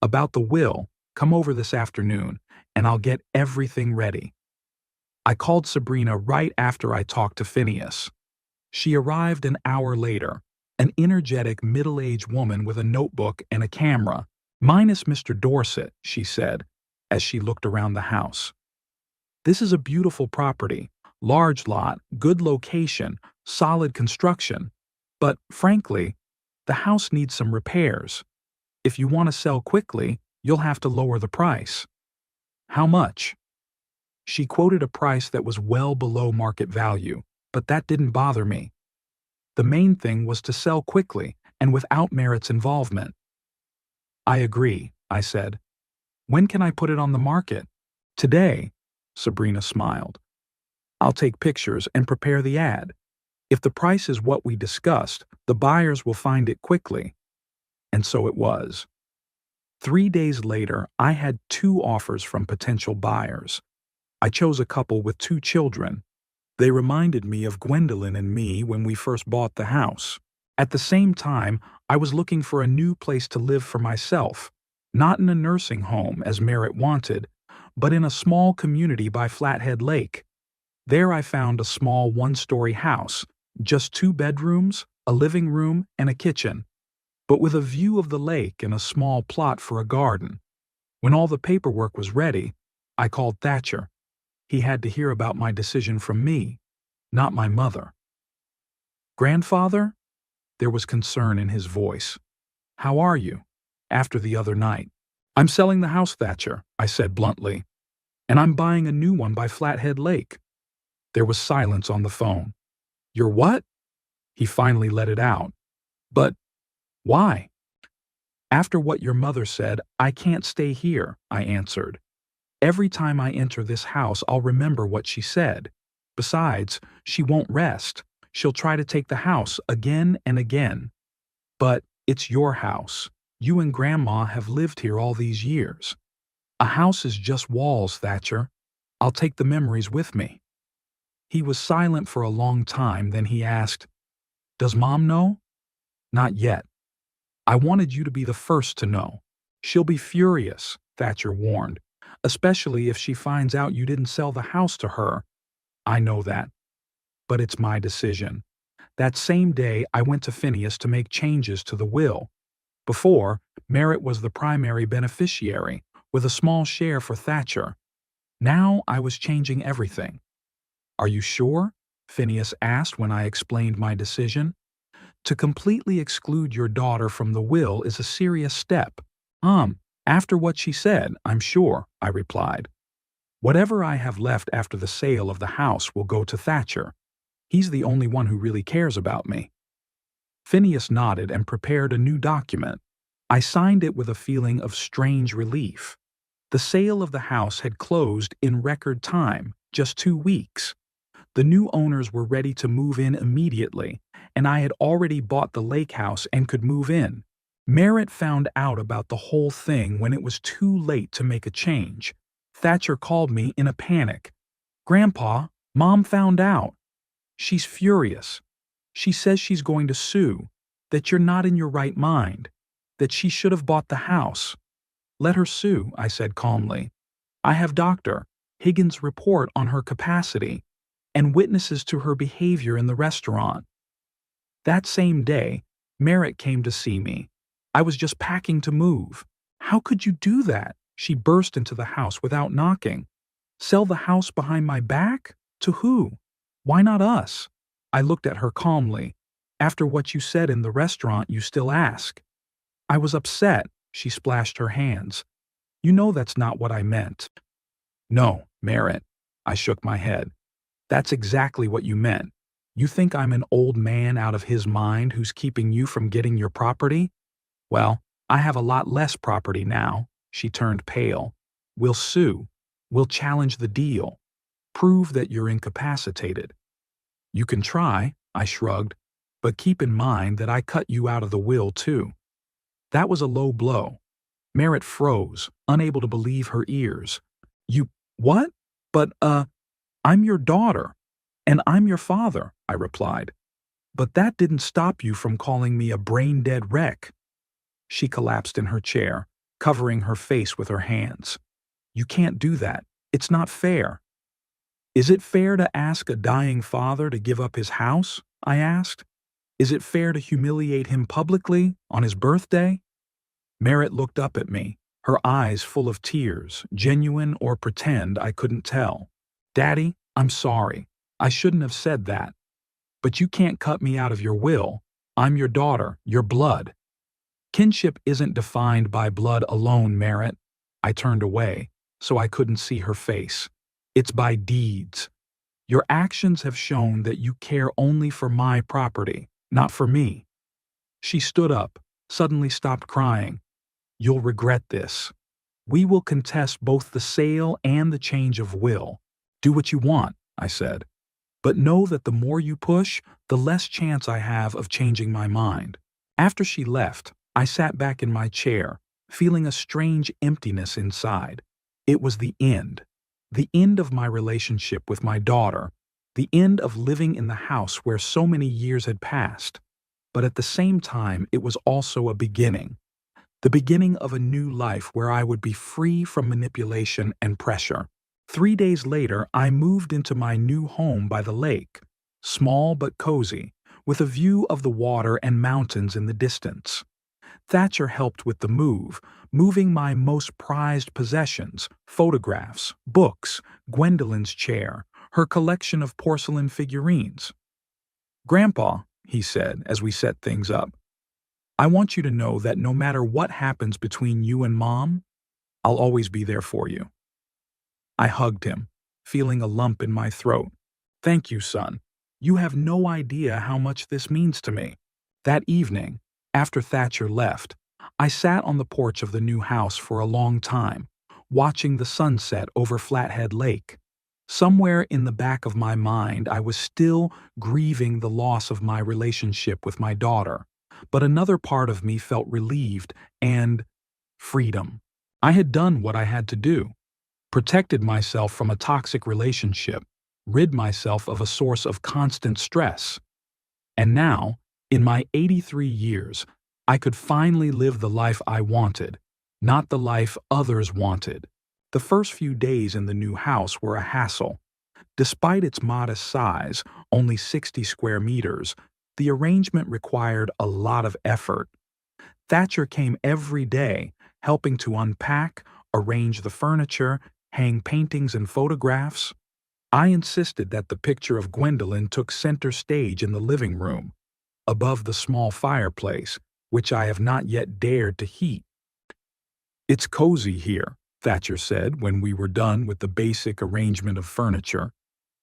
About the will, come over this afternoon, and I'll get everything ready." I called Sabrina right after I talked to Phineas. She arrived an hour later, an energetic middle-aged woman with a notebook and a camera. "Minus Mr. Dorset," she said, as she looked around the house. "This is a beautiful property, large lot, good location, solid construction. But, frankly, the house needs some repairs. If you want to sell quickly, you'll have to lower the price." "How much?" She quoted a price that was well below market value, but that didn't bother me. The main thing was to sell quickly and without Merritt's involvement. "I agree," I said. "When can I put it on the market?" "Today," Sabrina smiled. "I'll take pictures and prepare the ad. If the price is what we discussed, the buyers will find it quickly." And so it was. 3 days later, I had 2 offers from potential buyers. I chose a couple with 2 children. They reminded me of Gwendolyn and me when we first bought the house. At the same time, I was looking for a new place to live for myself, not in a nursing home as Merritt wanted, but in a small community by Flathead Lake. There I found a small 1-story house, just 2 bedrooms, a living room, and a kitchen, but with a view of the lake and a small plot for a garden. When all the paperwork was ready, I called Thatcher. He had to hear about my decision from me, not my mother. "Grandfather?" There was concern in his voice. "How are you? After the other night." "I'm selling the house, Thatcher," I said bluntly. "And I'm buying a new one by Flathead Lake." There was silence on the phone. "You're what?" He finally let it out. "But why?" After what your mother said, I can't stay here, I answered. Every time I enter this house, I'll remember what she said. Besides, she won't rest. She'll try to take the house again and again. But it's your house. You and Grandma have lived here all these years. A house is just walls, Thatcher. I'll take the memories with me. He was silent for a long time, then he asked, Does Mom know? Not yet. I wanted you to be the first to know. She'll be furious, Thatcher warned, especially if she finds out you didn't sell the house to her. I know that. But it's my decision. That same day, I went to Phineas to make changes to the will. Before, Merritt was the primary beneficiary, with a small share for Thatcher. Now I was changing everything. Are you sure? Phineas asked when I explained my decision. To completely exclude your daughter from the will is a serious step. After what she said, I'm sure, I replied. Whatever I have left after the sale of the house will go to Thatcher. He's the only one who really cares about me. Phineas nodded and prepared a new document. I signed it with a feeling of strange relief. The sale of the house had closed in record time, just 2 weeks. The new owners were ready to move in immediately, and I had already bought the lake house and could move in. Merritt found out about the whole thing when it was too late to make a change. Thatcher called me in a panic. Grandpa, Mom found out. She's furious. She says she's going to sue, that you're not in your right mind, that she should have bought the house. Let her sue, I said calmly. I have Dr. Higgins' report on her capacity and witnesses to her behavior in the restaurant. That same day, Merritt came to see me. I was just packing to move. How could you do that? She burst into the house without knocking. Sell the house behind my back? To who? Why not us? I looked at her calmly. After what you said in the restaurant, you still ask. I was upset. She splashed her hands. You know that's not what I meant. No, Merritt. I shook my head. That's exactly what you meant. You think I'm an old man out of his mind who's keeping you from getting your property? Well, I have a lot less property now. She turned pale. We'll sue. We'll challenge the deal. Prove that you're incapacitated. You can try, I shrugged, but keep in mind that I cut you out of the will too. That was a low blow. Merritt froze, unable to believe her ears. You, what? But, I'm your daughter, and I'm your father, I replied. But that didn't stop you from calling me a brain-dead wreck. She collapsed in her chair, covering her face with her hands. You can't do that. It's not fair. Is it fair to ask a dying father to give up his house? I asked. Is it fair to humiliate him publicly on his birthday? Merritt looked up at me, her eyes full of tears, genuine or pretend I couldn't tell. Daddy, I'm sorry. I shouldn't have said that. But you can't cut me out of your will. I'm your daughter, your blood. Kinship isn't defined by blood alone, Merritt. I turned away, so I couldn't see her face. It's by deeds. Your actions have shown that you care only for my property, not for me. She stood up, suddenly stopped crying. You'll regret this. We will contest both the sale and the change of will. Do what you want, I said. But know that the more you push, the less chance I have of changing my mind. After she left, I sat back in my chair, feeling a strange emptiness inside. It was the end. The end of my relationship with my daughter. The end of living in the house where so many years had passed. But at the same time, it was also a beginning. The beginning of a new life where I would be free from manipulation and pressure. 3 days later, I moved into my new home by the lake, small but cozy, with a view of the water and mountains in the distance. Thatcher helped with the move, moving my most prized possessions, photographs, books, Gwendolyn's chair, her collection of porcelain figurines. Grandpa, he said as we set things up, I want you to know that no matter what happens between you and Mom, I'll always be there for you. I hugged him, feeling a lump in my throat. Thank you, son. You have no idea how much this means to me. That evening, after Thatcher left, I sat on the porch of the new house for a long time, watching the sunset over Flathead Lake. Somewhere in the back of my mind, I was still grieving the loss of my relationship with my daughter, but another part of me felt relieved and freedom. I had done what I had to do, protected myself from a toxic relationship, rid myself of a source of constant stress. And now, in my 83 years, I could finally live the life I wanted, not the life others wanted. The first few days in the new house were a hassle. Despite its modest size, only 60 square meters, the arrangement required a lot of effort. Thatcher came every day, helping to unpack, arrange the furniture, hang paintings and photographs. I insisted that the picture of Gwendolyn took center stage in the living room, above the small fireplace, which I have not yet dared to heat. "It's cozy here," Thatcher said when we were done with the basic arrangement of furniture.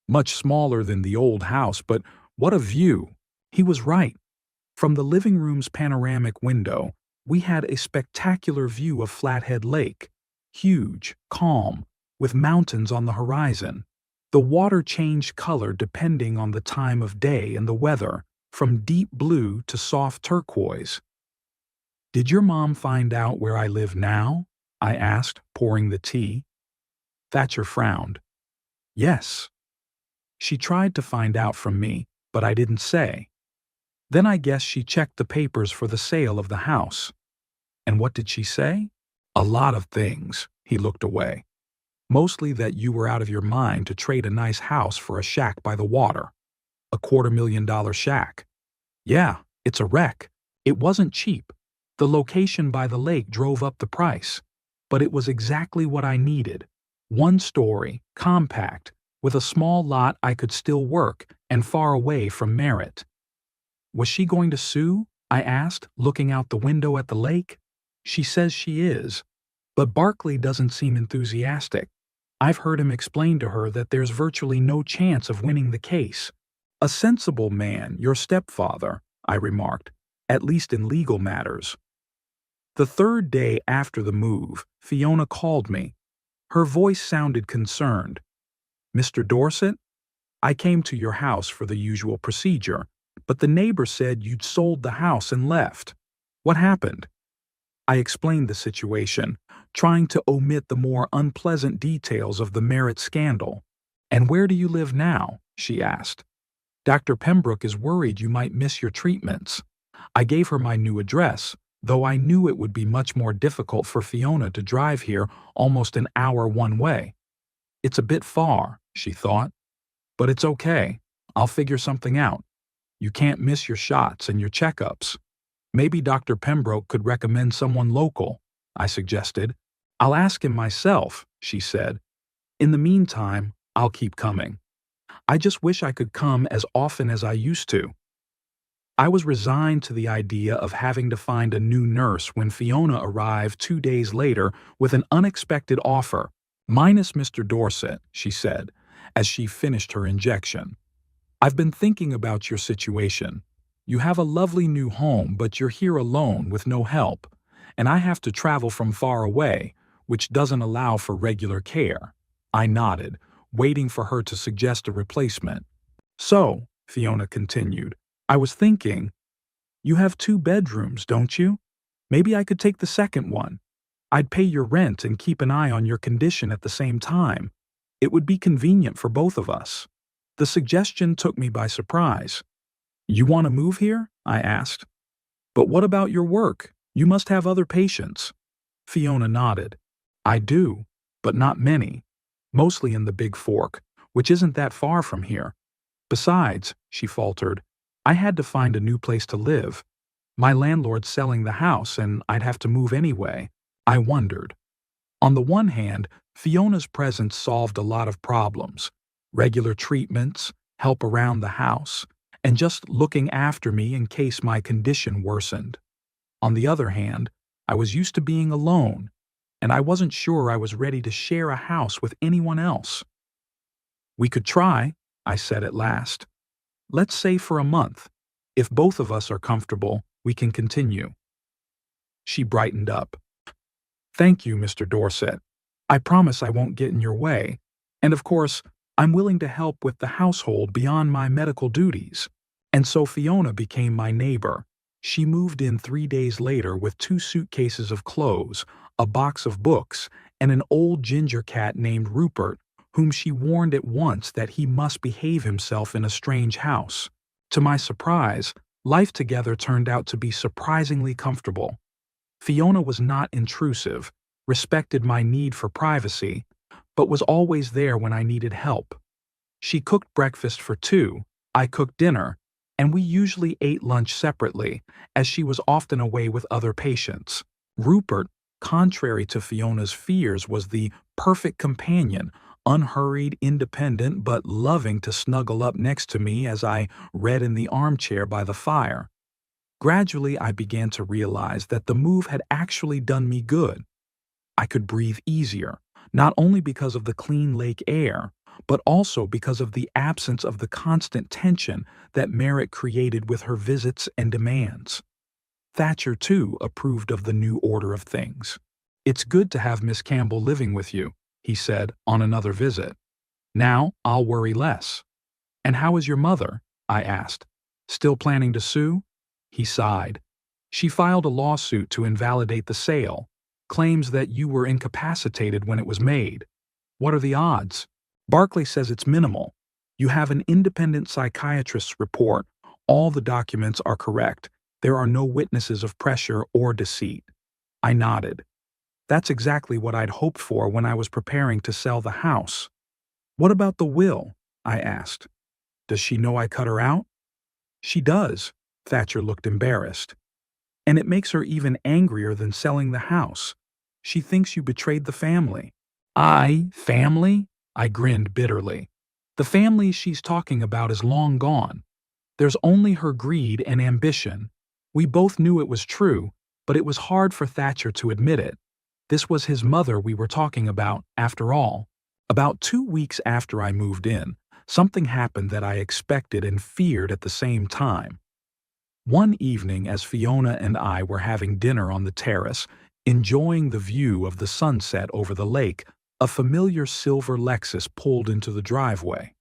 "Much smaller than the old house, but what a view!" He was right. From the living room's panoramic window, we had a spectacular view of Flathead Lake, huge, calm, with mountains on the horizon. The water changed color depending on the time of day and the weather, from deep blue to soft turquoise. "Did your mom find out where I live now?" I asked, pouring the tea. Thatcher frowned. "Yes. She tried to find out from me, but I didn't say. Then I guess she checked the papers for the sale of the house." "And what did she say?" "A lot of things." He looked away. "Mostly that you were out of your mind to trade a nice house for a shack by the water. A $250,000 shack. Yeah, it's a wreck. It wasn't cheap. The location by the lake drove up the price. But it was exactly what I needed. One story, compact, with a small lot I could still work and far away from Merritt." "Was she going to sue?" I asked, looking out the window at the lake. "She says she is. But Barkley doesn't seem enthusiastic. I've heard him explain to her that there's virtually no chance of winning the case." "A sensible man, your stepfather," I remarked, "at least in legal matters." The third day after the move, Fiona called me. Her voice sounded concerned. "Mr. Dorset, I came to your house for the usual procedure, but the neighbor said you'd sold the house and left. What happened?" I explained the situation, trying to omit the more unpleasant details of the Merritt scandal. "And where do you live now?" she asked. "Dr. Pembroke is worried you might miss your treatments." I gave her my new address, though I knew it would be much more difficult for Fiona to drive here almost an hour one way. "It's a bit far," she thought. "But it's okay. I'll figure something out. You can't miss your shots and your checkups. Maybe Dr. Pembroke could recommend someone local," I suggested. "I'll ask him myself," she said. "In the meantime, I'll keep coming. I just wish I could come as often as I used to." I was resigned to the idea of having to find a new nurse when Fiona arrived 2 days later with an unexpected offer. "Minus Mr. Dorset," she said, as she finished her injection. "I've been thinking about your situation. You have a lovely new home, but you're here alone with no help, and I have to travel from far away, which doesn't allow for regular care." I nodded, waiting for her to suggest a replacement. "So," Fiona continued, "I was thinking, you have 2 bedrooms, don't you? Maybe I could take the second one. I'd pay your rent and keep an eye on your condition at the same time. It would be convenient for both of us." The suggestion took me by surprise. "You want to move here?" I asked. "But what about your work? You must have other patients." Fiona nodded. "I do, but not many. Mostly in the Big Fork, which isn't that far from here. Besides," she faltered, "I had to find a new place to live. My landlord's selling the house and I'd have to move anyway." I wondered. On the one hand, Fiona's presence solved a lot of problems. Regular treatments, help around the house, and just looking after me in case my condition worsened. On the other hand, I was used to being alone, and I wasn't sure I was ready to share a house with anyone else. "We could try," I said at last. "Let's say for a month. If both of us are comfortable, we can continue." She brightened up. Thank you, Mr. Dorset. I promise I won't get in your way. And of course, I'm willing to help with the household beyond my medical duties. And so Fiona became my neighbor. She moved in 3 days later with 2 suitcases of clothes, a box of books, and an old ginger cat named Rupert, whom she warned at once that he must behave himself in a strange house. To my surprise, life together turned out to be surprisingly comfortable. Fiona was not intrusive, respected my need for privacy, but was always there when I needed help. She cooked breakfast for two, I cooked dinner, and we usually ate lunch separately, as she was often away with other patients. Rupert, contrary to Fiona's fears, was the perfect companion, unhurried, independent, but loving to snuggle up next to me as I read in the armchair by the fire. Gradually, I began to realize that the move had actually done me good. I could breathe easier, not only because of the clean lake air, but also because of the absence of the constant tension that Merritt created with her visits and demands. Thatcher, too, approved of the new order of things. "It's good to have Miss Campbell living with you," he said on another visit. "Now I'll worry less." "And how is your mother?" I asked. "Still planning to sue?" He sighed. "She filed a lawsuit to invalidate the sale, claims that you were incapacitated when it was made." "What are the odds?" "Barclay says it's minimal. You have an independent psychiatrist's report. All the documents are correct. There are no witnesses of pressure or deceit." I nodded. That's exactly what I'd hoped for when I was preparing to sell the house. "What about the will?" I asked. "Does she know I cut her out?" "She does." Thatcher looked embarrassed. "And it makes her even angrier than selling the house. She thinks you betrayed the family." Family? I grinned bitterly. "The family she's talking about is long gone. There's only her greed and ambition. We both knew it was true, but it was hard for Thatcher to admit it. This was his mother we were talking about, after all." About 2 weeks after I moved in, something happened that I expected and feared at the same time. One evening, as Fiona and I were having dinner on the terrace, enjoying the view of the sunset over the lake, a familiar silver Lexus pulled into the driveway.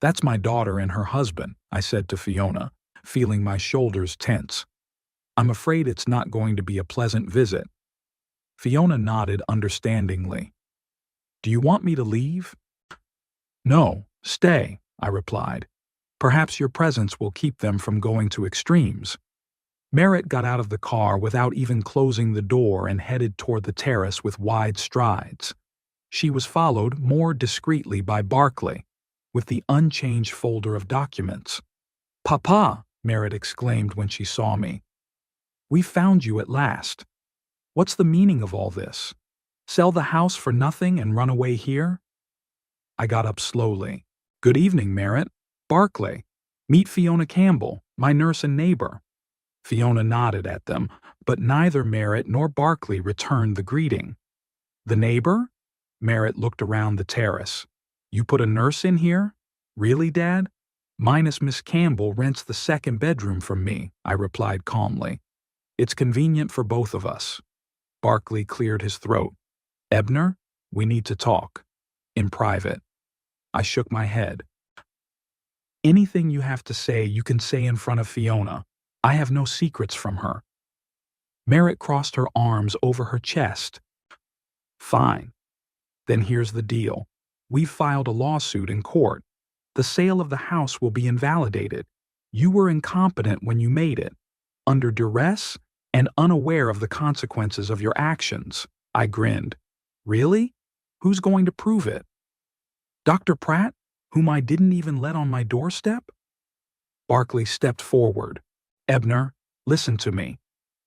"That's my daughter and her husband," I said to Fiona, feeling my shoulders tense. "I'm afraid it's not going to be a pleasant visit." Fiona nodded understandingly. "Do you want me to leave?" "No, stay," I replied. "Perhaps your presence will keep them from going to extremes." Merritt got out of the car without even closing the door and headed toward the terrace with wide strides. She was followed more discreetly by Barclay, with the unchanged folder of documents. "Papa!" Merritt exclaimed when she saw me. "We found you at last. What's the meaning of all this? Sell the house for nothing and run away here?" I got up slowly. "Good evening, Merritt. Barclay. Meet Fiona Campbell, my nurse and neighbor." Fiona nodded at them, but neither Merritt nor Barclay returned the greeting. "The neighbor?" Merritt looked around the terrace. "You put a nurse in here? Really, Dad?" "Minus Miss Campbell rents the second bedroom from me," I replied calmly. "It's convenient for both of us." Barclay cleared his throat. "Ebner, we need to talk. In private." I shook my head. "Anything you have to say, you can say in front of Fiona. I have no secrets from her." Merritt crossed her arms over her chest. "Fine. Then here's the deal. We've filed a lawsuit in court. The sale of the house will be invalidated. You were incompetent when you made it, under duress, and unaware of the consequences of your actions." I grinned. "Really? Who's going to prove it? Dr. Pratt, whom I didn't even let on my doorstep?" Barclay stepped forward. "Ebner, listen to me.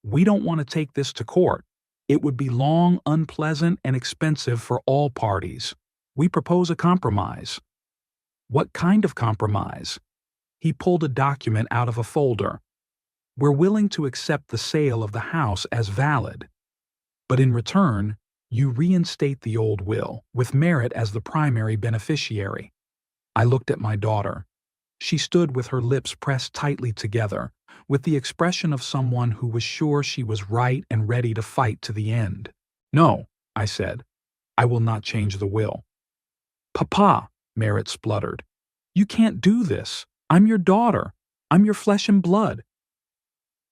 We don't want to take this to court. It would be long, unpleasant, and expensive for all parties. We propose a compromise." "What kind of compromise?" He pulled a document out of a folder. "We're willing to accept the sale of the house as valid. But in return, you reinstate the old will, with Merritt as the primary beneficiary." I looked at my daughter. She stood with her lips pressed tightly together, with the expression of someone who was sure she was right and ready to fight to the end. "No," I said. "I will not change the will." "Papa," Merritt spluttered, "you can't do this. I'm your daughter. I'm your flesh and blood."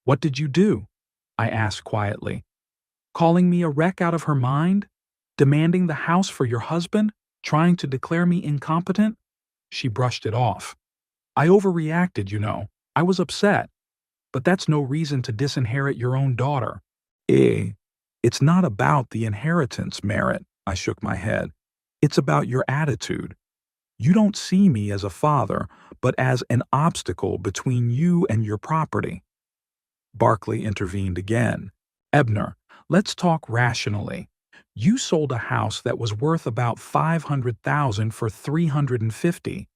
"What did you do?" I asked quietly. "Calling me a wreck out of her mind? Demanding the house for your husband? Trying to declare me incompetent?" She brushed it off. "I overreacted, you know. I was upset. But that's no reason to disinherit your own daughter." It's not about the inheritance, Merritt," I shook my head. "It's about your attitude. You don't see me as a father, but as an obstacle between you and your property." Barclay intervened again. "Ebner, let's talk rationally. You sold a house that was worth about $500,000 for $350.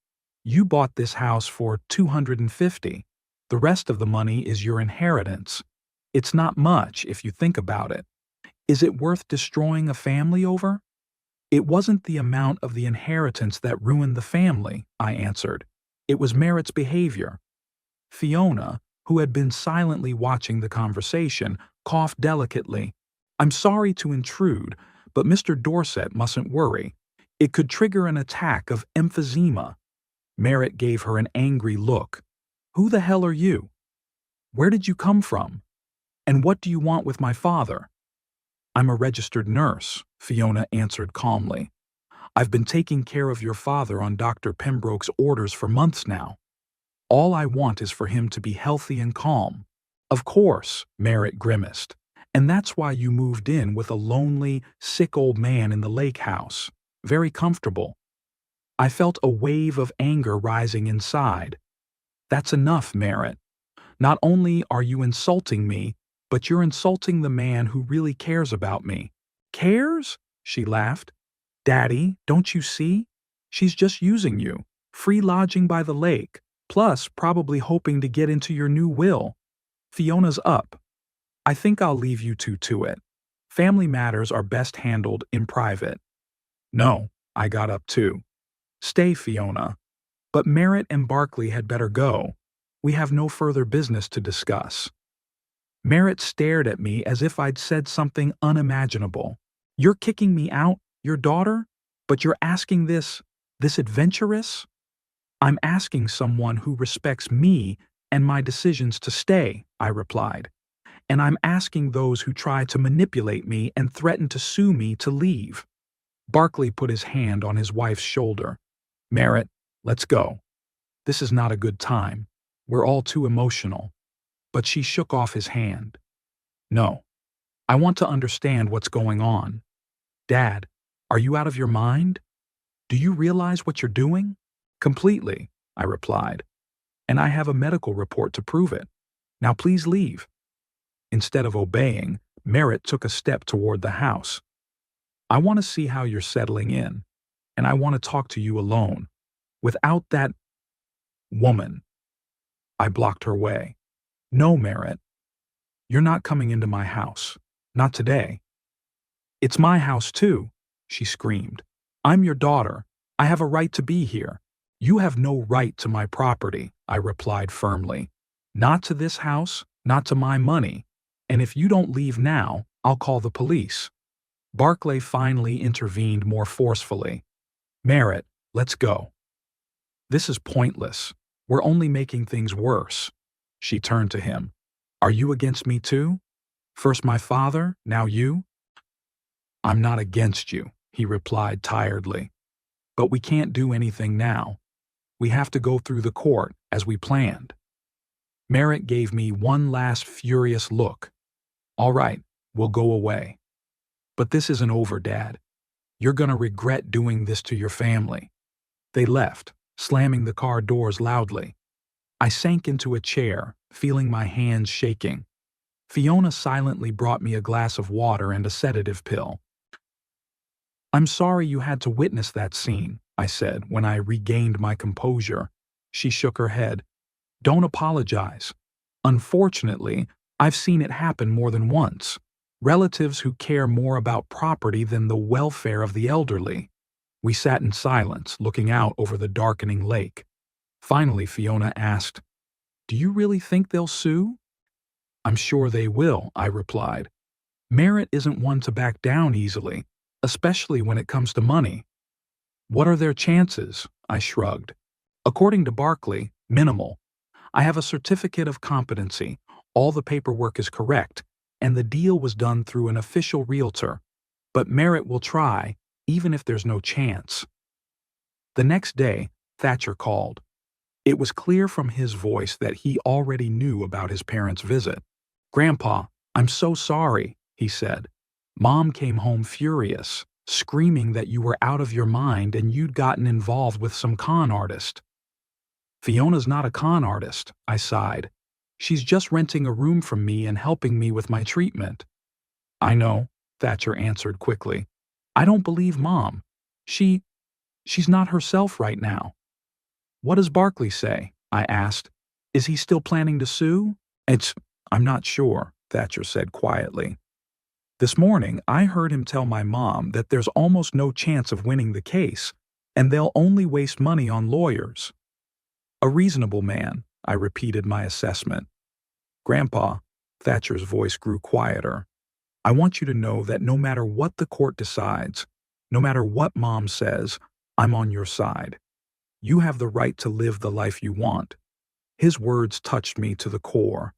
You bought this house for $250. The rest of the money is your inheritance. It's not much if you think about it. Is it worth destroying a family over?" "It wasn't the amount of the inheritance that ruined the family," I answered. "It was Merritt's behavior." Fiona, who had been silently watching the conversation, coughed delicately. "I'm sorry to intrude, but Mr. Dorset mustn't worry. It could trigger an attack of emphysema." Merritt gave her an angry look. "Who the hell are you? Where did you come from? And what do you want with my father?" "I'm a registered nurse," Fiona answered calmly. "I've been taking care of your father on Dr. Pembroke's orders for months now. All I want is for him to be healthy and calm." "Of course," Merritt grimaced. "And that's why you moved in with a lonely, sick old man in the lake house. Very comfortable." I felt a wave of anger rising inside. "That's enough, Merritt. Not only are you insulting me, but you're insulting the man who really cares about me." "Cares?" she laughed. "Daddy, don't you see? She's just using you. Free lodging by the lake, plus probably hoping to get into your new will. Fiona's up. I think I'll leave you two to it. Family matters are best handled in private." "No," I got up too. "Stay, Fiona. But Merritt and Barclay had better go. We have no further business to discuss." Merritt stared at me as if I'd said something unimaginable. "You're kicking me out, your daughter? But you're asking this adventuress?" "I'm asking someone who respects me and my decisions to stay," I replied. "And I'm asking those who try to manipulate me and threaten to sue me to leave." Barclay put his hand on his wife's shoulder. "Merritt, let's go. This is not a good time. We're all too emotional." But she shook off his hand. "No. I want to understand what's going on. Dad, are you out of your mind? Do you realize what you're doing?" "Completely," I replied. "And I have a medical report to prove it. Now please leave." Instead of obeying, Merritt took a step toward the house. "I want to see how you're settling in, and I want to talk to you alone, without that woman." I blocked her way. "No, Merritt. You're not coming into my house. Not today." "It's my house too," she screamed. "I'm your daughter. I have a right to be here." "You have no right to my property," I replied firmly. "Not to this house, not to my money. And if you don't leave now, I'll call the police." Barclay finally intervened more forcefully. "Merritt, let's go. This is pointless. We're only making things worse." She turned to him. "Are you against me too? First my father, now you?" "I'm not against you," he replied tiredly. "But we can't do anything now. We have to go through the court, as we planned." Merritt gave me one last furious look. "All right, we'll go away. But this isn't over, Dad. You're gonna regret doing this to your family." They left, slamming the car doors loudly. I sank into a chair, feeling my hands shaking. Fiona silently brought me a glass of water and a sedative pill. "I'm sorry you had to witness that scene," I said when I regained my composure. She shook her head. "Don't apologize. Unfortunately, I've seen it happen more than once. Relatives who care more about property than the welfare of the elderly." We sat in silence, looking out over the darkening lake. Finally, Fiona asked, "Do you really think they'll sue?" "I'm sure they will," I replied. "Merritt isn't one to back down easily, especially when it comes to money." "What are their chances?" I shrugged. "According to Barkley, minimal. I have a certificate of competency, all the paperwork is correct, and the deal was done through an official realtor. But Merritt will try, even if there's no chance." The next day, Thatcher called. It was clear from his voice that he already knew about his parents' visit. "Grandpa, I'm so sorry," he said. "Mom came home furious, screaming that you were out of your mind and you'd gotten involved with some con artist." "Fiona's not a con artist," I sighed. "She's just renting a room from me and helping me with my treatment." "I know," Thatcher answered quickly. "I don't believe Mom. She's not herself right now." "What does Barkley say?" I asked. "Is he still planning to sue?" I'm not sure," Thatcher said quietly. "This morning, I heard him tell my mom that there's almost no chance of winning the case, and they'll only waste money on lawyers." "A reasonable man," I repeated my assessment. "Grandpa," Thatcher's voice grew quieter, "I want you to know that no matter what the court decides, no matter what Mom says, I'm on your side. You have the right to live the life you want." His words touched me to the core.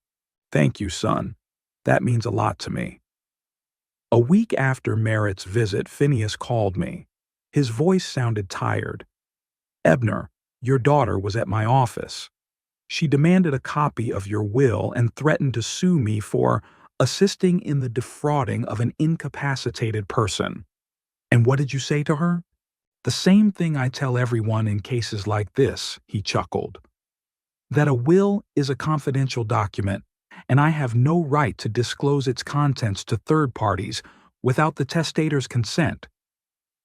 "Thank you, son. That means a lot to me." A week after Merritt's visit, Phineas called me. His voice sounded tired. "Ebner, your daughter was at my office. She demanded a copy of your will and threatened to sue me for assisting in the defrauding of an incapacitated person." "And what did you say to her?" "The same thing I tell everyone in cases like this," he chuckled. "That a will is a confidential document, and I have no right to disclose its contents to third parties without the testator's consent.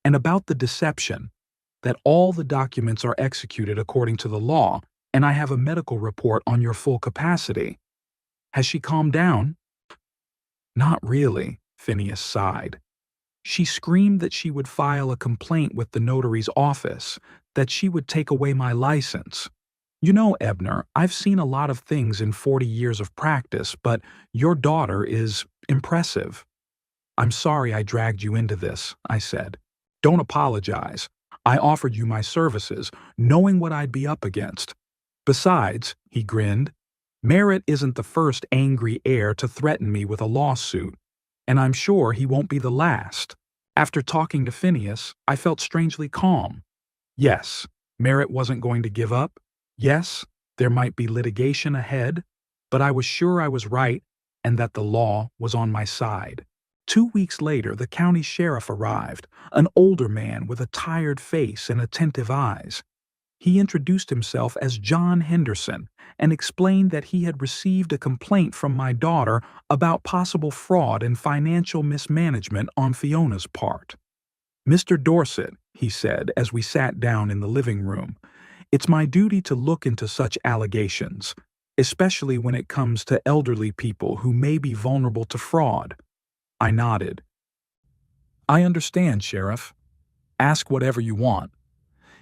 And about the deception, that all the documents are executed according to the law, and I have a medical report on your full capacity. Has she calmed down?" "Not really," Phineas sighed. "She screamed that she would file a complaint with the notary's office, that she would take away my license. You know, Ebner, I've seen a lot of things in 40 years of practice, but your daughter is impressive." "I'm sorry I dragged you into this," I said. "Don't apologize. I offered you my services, knowing what I'd be up against. Besides," he grinned, "Merritt isn't the first angry heir to threaten me with a lawsuit, and I'm sure he won't be the last." After talking to Phineas, I felt strangely calm. Yes, Merritt wasn't going to give up. Yes, there might be litigation ahead, but I was sure I was right and that the law was on my side. 2 weeks later, the county sheriff arrived, an older man with a tired face and attentive eyes. He introduced himself as John Henderson and explained that he had received a complaint from my daughter about possible fraud and financial mismanagement on Fiona's part. "Mr. Dorset," he said as we sat down in the living room, "it's my duty to look into such allegations, especially when it comes to elderly people who may be vulnerable to fraud." I nodded. "I understand, Sheriff. Ask whatever you want."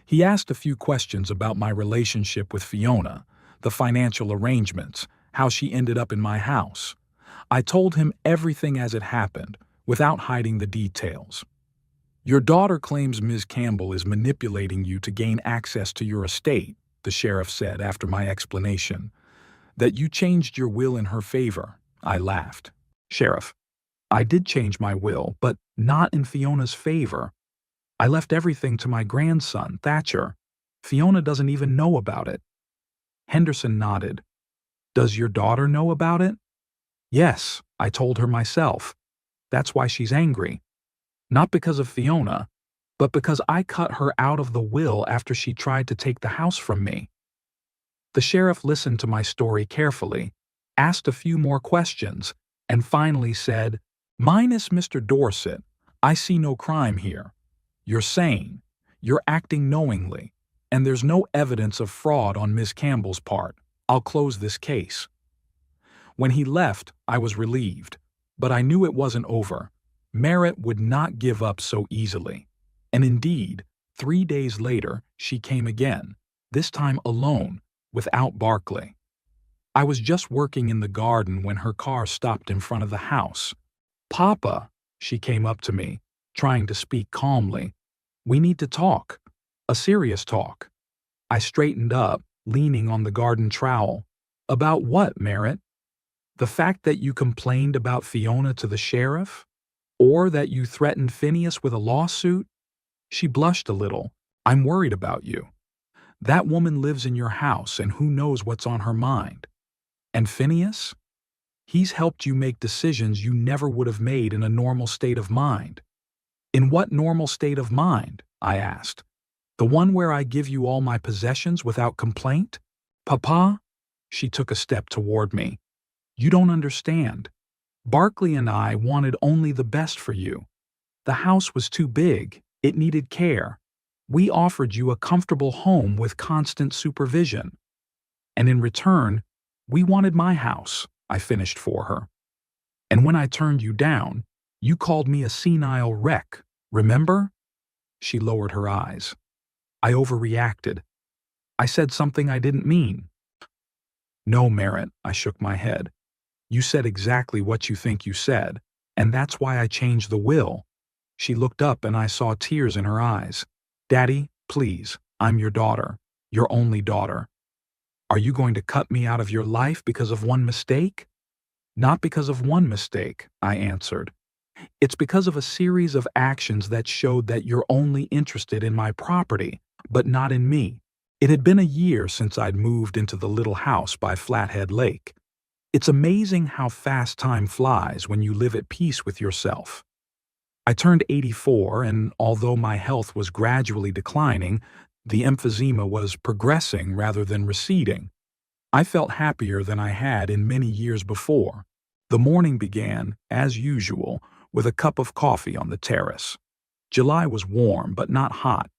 He asked a few questions about my relationship with Fiona, the financial arrangements, how she ended up in my house. I told him everything as it happened, without hiding the details. "Your daughter claims Ms. Campbell is manipulating you to gain access to your estate," the sheriff said after my explanation. "That you changed your will in her favor." I laughed. "Sheriff, I did change my will, but not in Fiona's favor. I left everything to my grandson, Thatcher. Fiona doesn't even know about it." Henderson nodded. "Does your daughter know about it?" "Yes, I told her myself. That's why she's angry. Not because of Fiona, but because I cut her out of the will after she tried to take the house from me." The sheriff listened to my story carefully, asked a few more questions, and finally said, "Minus Mr. Dorset, I see no crime here. You're sane, you're acting knowingly, and there's no evidence of fraud on Miss Campbell's part. I'll close this case." When he left, I was relieved, but I knew it wasn't over. Merritt would not give up so easily. And indeed, 3 days later, she came again, this time alone, without Barkley. I was just working in the garden when her car stopped in front of the house. "Papa," she came up to me, trying to speak calmly. "We need to talk. A serious talk." I straightened up, leaning on the garden trowel. "About what, Merritt? The fact that you complained about Fiona to the sheriff? Or that you threatened Phineas with a lawsuit?" She blushed a little. "I'm worried about you. That woman lives in your house and who knows what's on her mind. And Phineas? He's helped you make decisions you never would have made in a normal state of mind." "In what normal state of mind?" I asked. "The one where I give you all my possessions without complaint?" "Papa?" She took a step toward me. "You don't understand. Barkley and I wanted only the best for you. The house was too big. It needed care. We offered you a comfortable home with constant supervision. And in return, we wanted my house," I finished for her. "And when I turned you down, you called me a senile wreck, remember?" She lowered her eyes. "I overreacted. I said something I didn't mean." "No, Merritt," I shook my head. "You said exactly what you think you said, and that's why I changed the will." She looked up and I saw tears in her eyes. "Daddy, please, I'm your daughter, your only daughter. Are you going to cut me out of your life because of one mistake?" "Not because of one mistake," I answered. "It's because of a series of actions that showed that you're only interested in my property, but not in me." It had been a year since I'd moved into the little house by Flathead Lake. It's amazing how fast time flies when you live at peace with yourself. I turned 84, and although my health was gradually declining, the emphysema was progressing rather than receding. I felt happier than I had in many years before. The morning began, as usual, with a cup of coffee on the terrace. July was warm but not hot.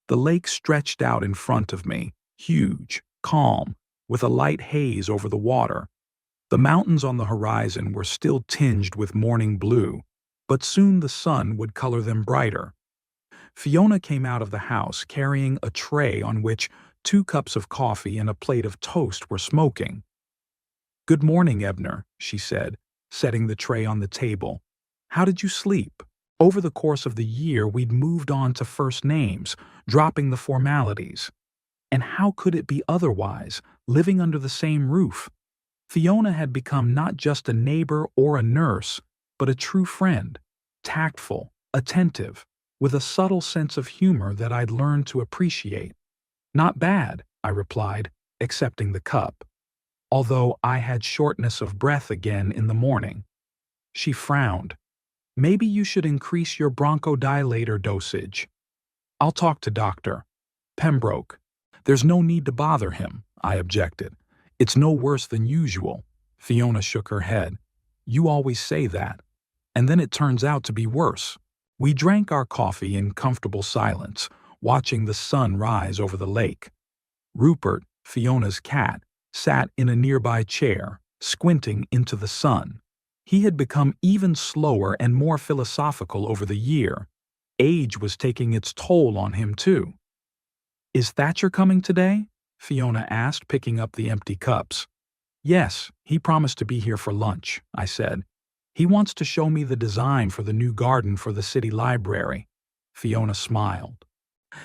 The lake stretched out in front of me, huge, calm, with a light haze over the water. The mountains on the horizon were still tinged with morning blue, but soon the sun would color them brighter. Fiona came out of the house carrying a tray on which 2 cups of coffee and a plate of toast were smoking. "Good morning, Ebner," she said, setting the tray on the table. "How did you sleep?" Over the course of the year, we'd moved on to first names, dropping the formalities. And how could it be otherwise, living under the same roof? Fiona had become not just a neighbor or a nurse, but a true friend, tactful, attentive, with a subtle sense of humor that I'd learned to appreciate. "Not bad," I replied, accepting the cup, although I had shortness of breath again in the morning. She frowned. "Maybe you should increase your bronchodilator dosage." "I'll talk to Dr. Pembroke." "There's no need to bother him," I objected. "It's no worse than usual." Fiona shook her head. "You always say that. And then it turns out to be worse." We drank our coffee in comfortable silence, watching the sun rise over the lake. Rupert, Fiona's cat, sat in a nearby chair, squinting into the sun. He had become even slower and more philosophical over the year. Age was taking its toll on him, too. "Is Thatcher coming today?" Fiona asked, picking up the empty cups. "Yes, he promised to be here for lunch," I said. "He wants to show me the design for the new garden for the city library." Fiona smiled.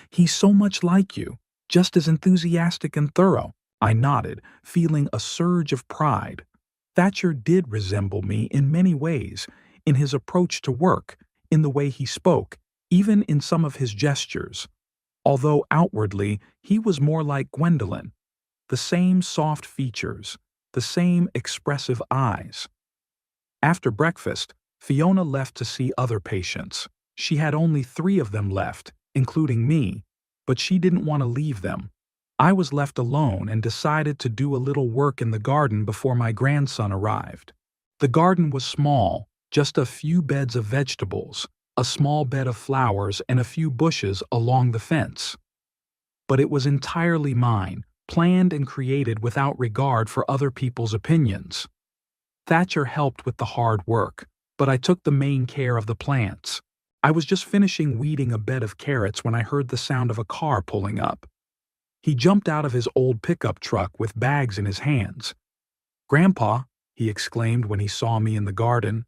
"He's so much like you, just as enthusiastic and thorough." I nodded, feeling a surge of pride. Thatcher did resemble me in many ways, in his approach to work, in the way he spoke, even in some of his gestures. Although outwardly, he was more like Gwendolyn. The same soft features, the same expressive eyes. After breakfast, Fiona left to see other patients. She had only 3 of them left, including me, but she didn't want to leave them. I was left alone and decided to do a little work in the garden before my grandson arrived. The garden was small, just a few beds of vegetables, a small bed of flowers, and a few bushes along the fence. But it was entirely mine, planned and created without regard for other people's opinions. Thatcher helped with the hard work, but I took the main care of the plants. I was just finishing weeding a bed of carrots when I heard the sound of a car pulling up. He jumped out of his old pickup truck with bags in his hands. "Grandpa," he exclaimed when he saw me in the garden,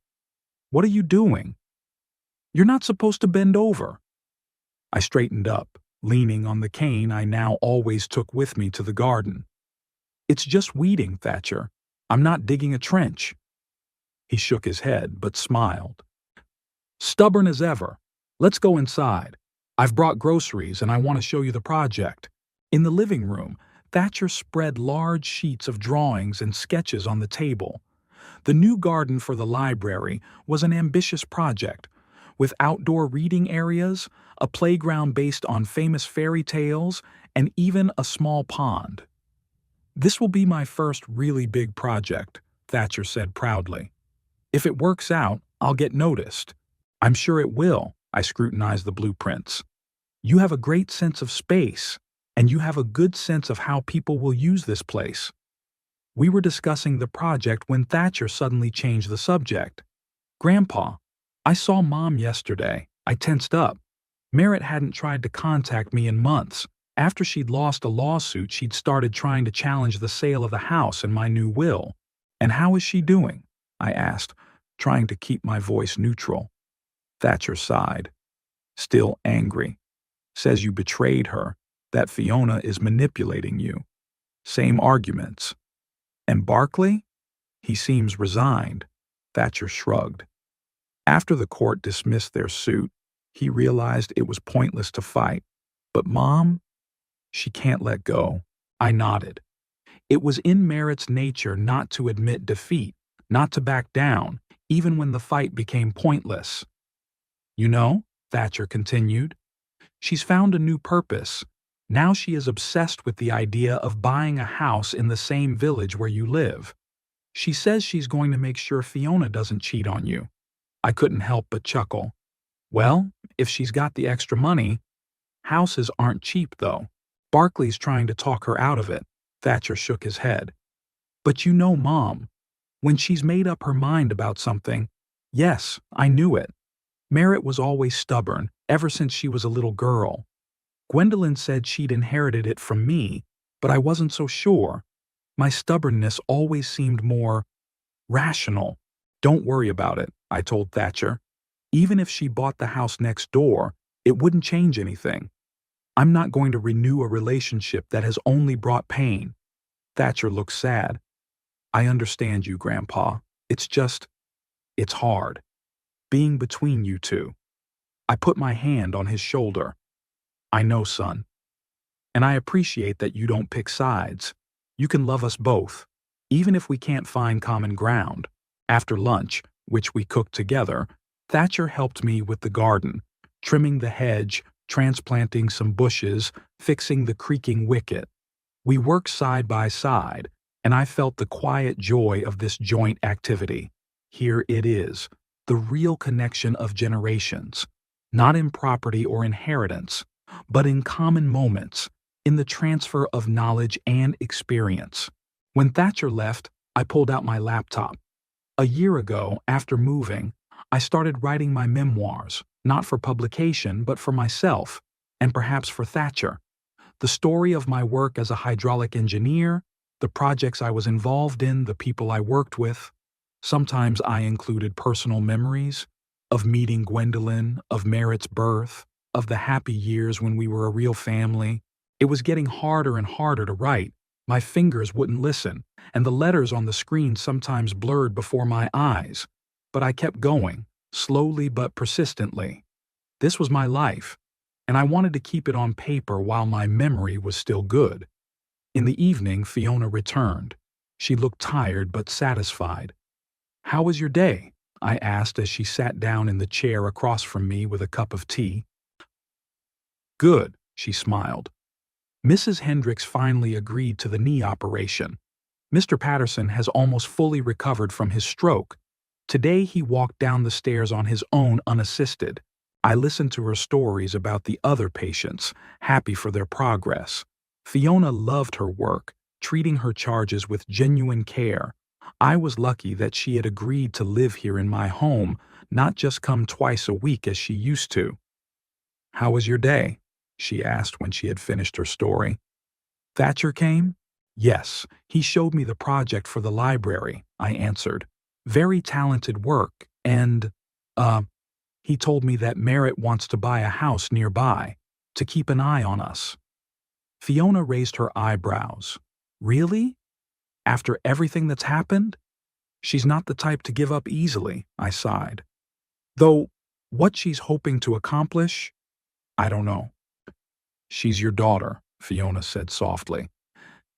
"what are you doing? You're not supposed to bend over." I straightened up, leaning on the cane I now always took with me to the garden. "It's just weeding, Thatcher. I'm not digging a trench." He shook his head but smiled. "Stubborn as ever. Let's go inside. I've brought groceries and I want to show you the project." In the living room, Thatcher spread large sheets of drawings and sketches on the table. The new garden for the library was an ambitious project, with outdoor reading areas, a playground based on famous fairy tales, and even a small pond. "This will be my first really big project," Thatcher said proudly. "If it works out, I'll get noticed." "I'm sure it will," I scrutinized the blueprints. "You have a great sense of space, and you have a good sense of how people will use this place." We were discussing the project when Thatcher suddenly changed the subject. "Grandpa, I saw Mom yesterday." I tensed up. Merritt hadn't tried to contact me in months. After she'd lost a lawsuit, she'd started trying to challenge the sale of the house and my new will. "And how is she doing?" I asked, trying to keep my voice neutral. Thatcher sighed. "Still angry. Says you betrayed her, that Fiona is manipulating you. Same arguments." "And Barkley?" "He seems resigned." Thatcher shrugged. After the court dismissed their suit, he realized it was pointless to fight. "But Mom? She can't let go." I nodded. It was in Merritt's nature not to admit defeat, not to back down, even when the fight became pointless. "You know," Thatcher continued, "she's found a new purpose. Now she is obsessed with the idea of buying a house in the same village where you live. She says she's going to make sure Fiona doesn't cheat on you." I couldn't help but chuckle. "Well, if she's got the extra money." "Houses aren't cheap, though. Barkley's trying to talk her out of it." Thatcher shook his head. "But you know Mom. When she's made up her mind about something—" "Yes, I knew it. Merritt was always stubborn, ever since she was a little girl. Gwendolyn said she'd inherited it from me, but I wasn't so sure. My stubbornness always seemed more rational." "Don't worry about it," I told Thatcher. "Even if she bought the house next door, it wouldn't change anything. I'm not going to renew a relationship that has only brought pain." Thatcher looked sad. "I understand you, Grandpa. It's hard. Being between you two." I put my hand on his shoulder. "I know, son. And I appreciate that you don't pick sides. You can love us both, even if we can't find common ground." After lunch, which we cooked together, Thatcher helped me with the garden, trimming the hedge, transplanting some bushes, fixing the creaking wicket. We worked side by side, and I felt the quiet joy of this joint activity. Here it is, the real connection of generations, not in property or inheritance, but in common moments, in the transfer of knowledge and experience. When Thatcher left, I pulled out my laptop. A year ago, after moving, I started writing my memoirs, not for publication, but for myself, and perhaps for Thatcher. The story of my work as a hydraulic engineer, the projects I was involved in, the people I worked with. Sometimes I included personal memories of meeting Gwendolyn, of Merritt's birth, of the happy years when we were a real family. It was getting harder and harder to write. My fingers wouldn't listen, and the letters on the screen sometimes blurred before my eyes. But I kept going, slowly but persistently. This was my life, and I wanted to keep it on paper while my memory was still good. In the evening, Fiona returned. She looked tired but satisfied. "How was your day?" I asked as she sat down in the chair across from me with a cup of tea. "Good," she smiled. "Mrs. Hendricks finally agreed to the knee operation. Mr. Patterson has almost fully recovered from his stroke. Today he walked down the stairs on his own unassisted. I listened to her stories about the other patients, happy for their progress. Fiona loved her work, treating her charges with genuine care. I was lucky that she had agreed to live here in my home, not just come twice a week as she used to." "How was your day?" she asked when she had finished her story. Thatcher came? Yes, he showed me the project for the library, I answered. Very talented work, and, uh, he told me that Merritt wants to buy a house nearby, to keep an eye on us. Fiona raised her eyebrows. Really? After everything that's happened? She's not the type to give up easily, I sighed. Though, what she's hoping to accomplish, I don't know. She's your daughter, Fiona said softly.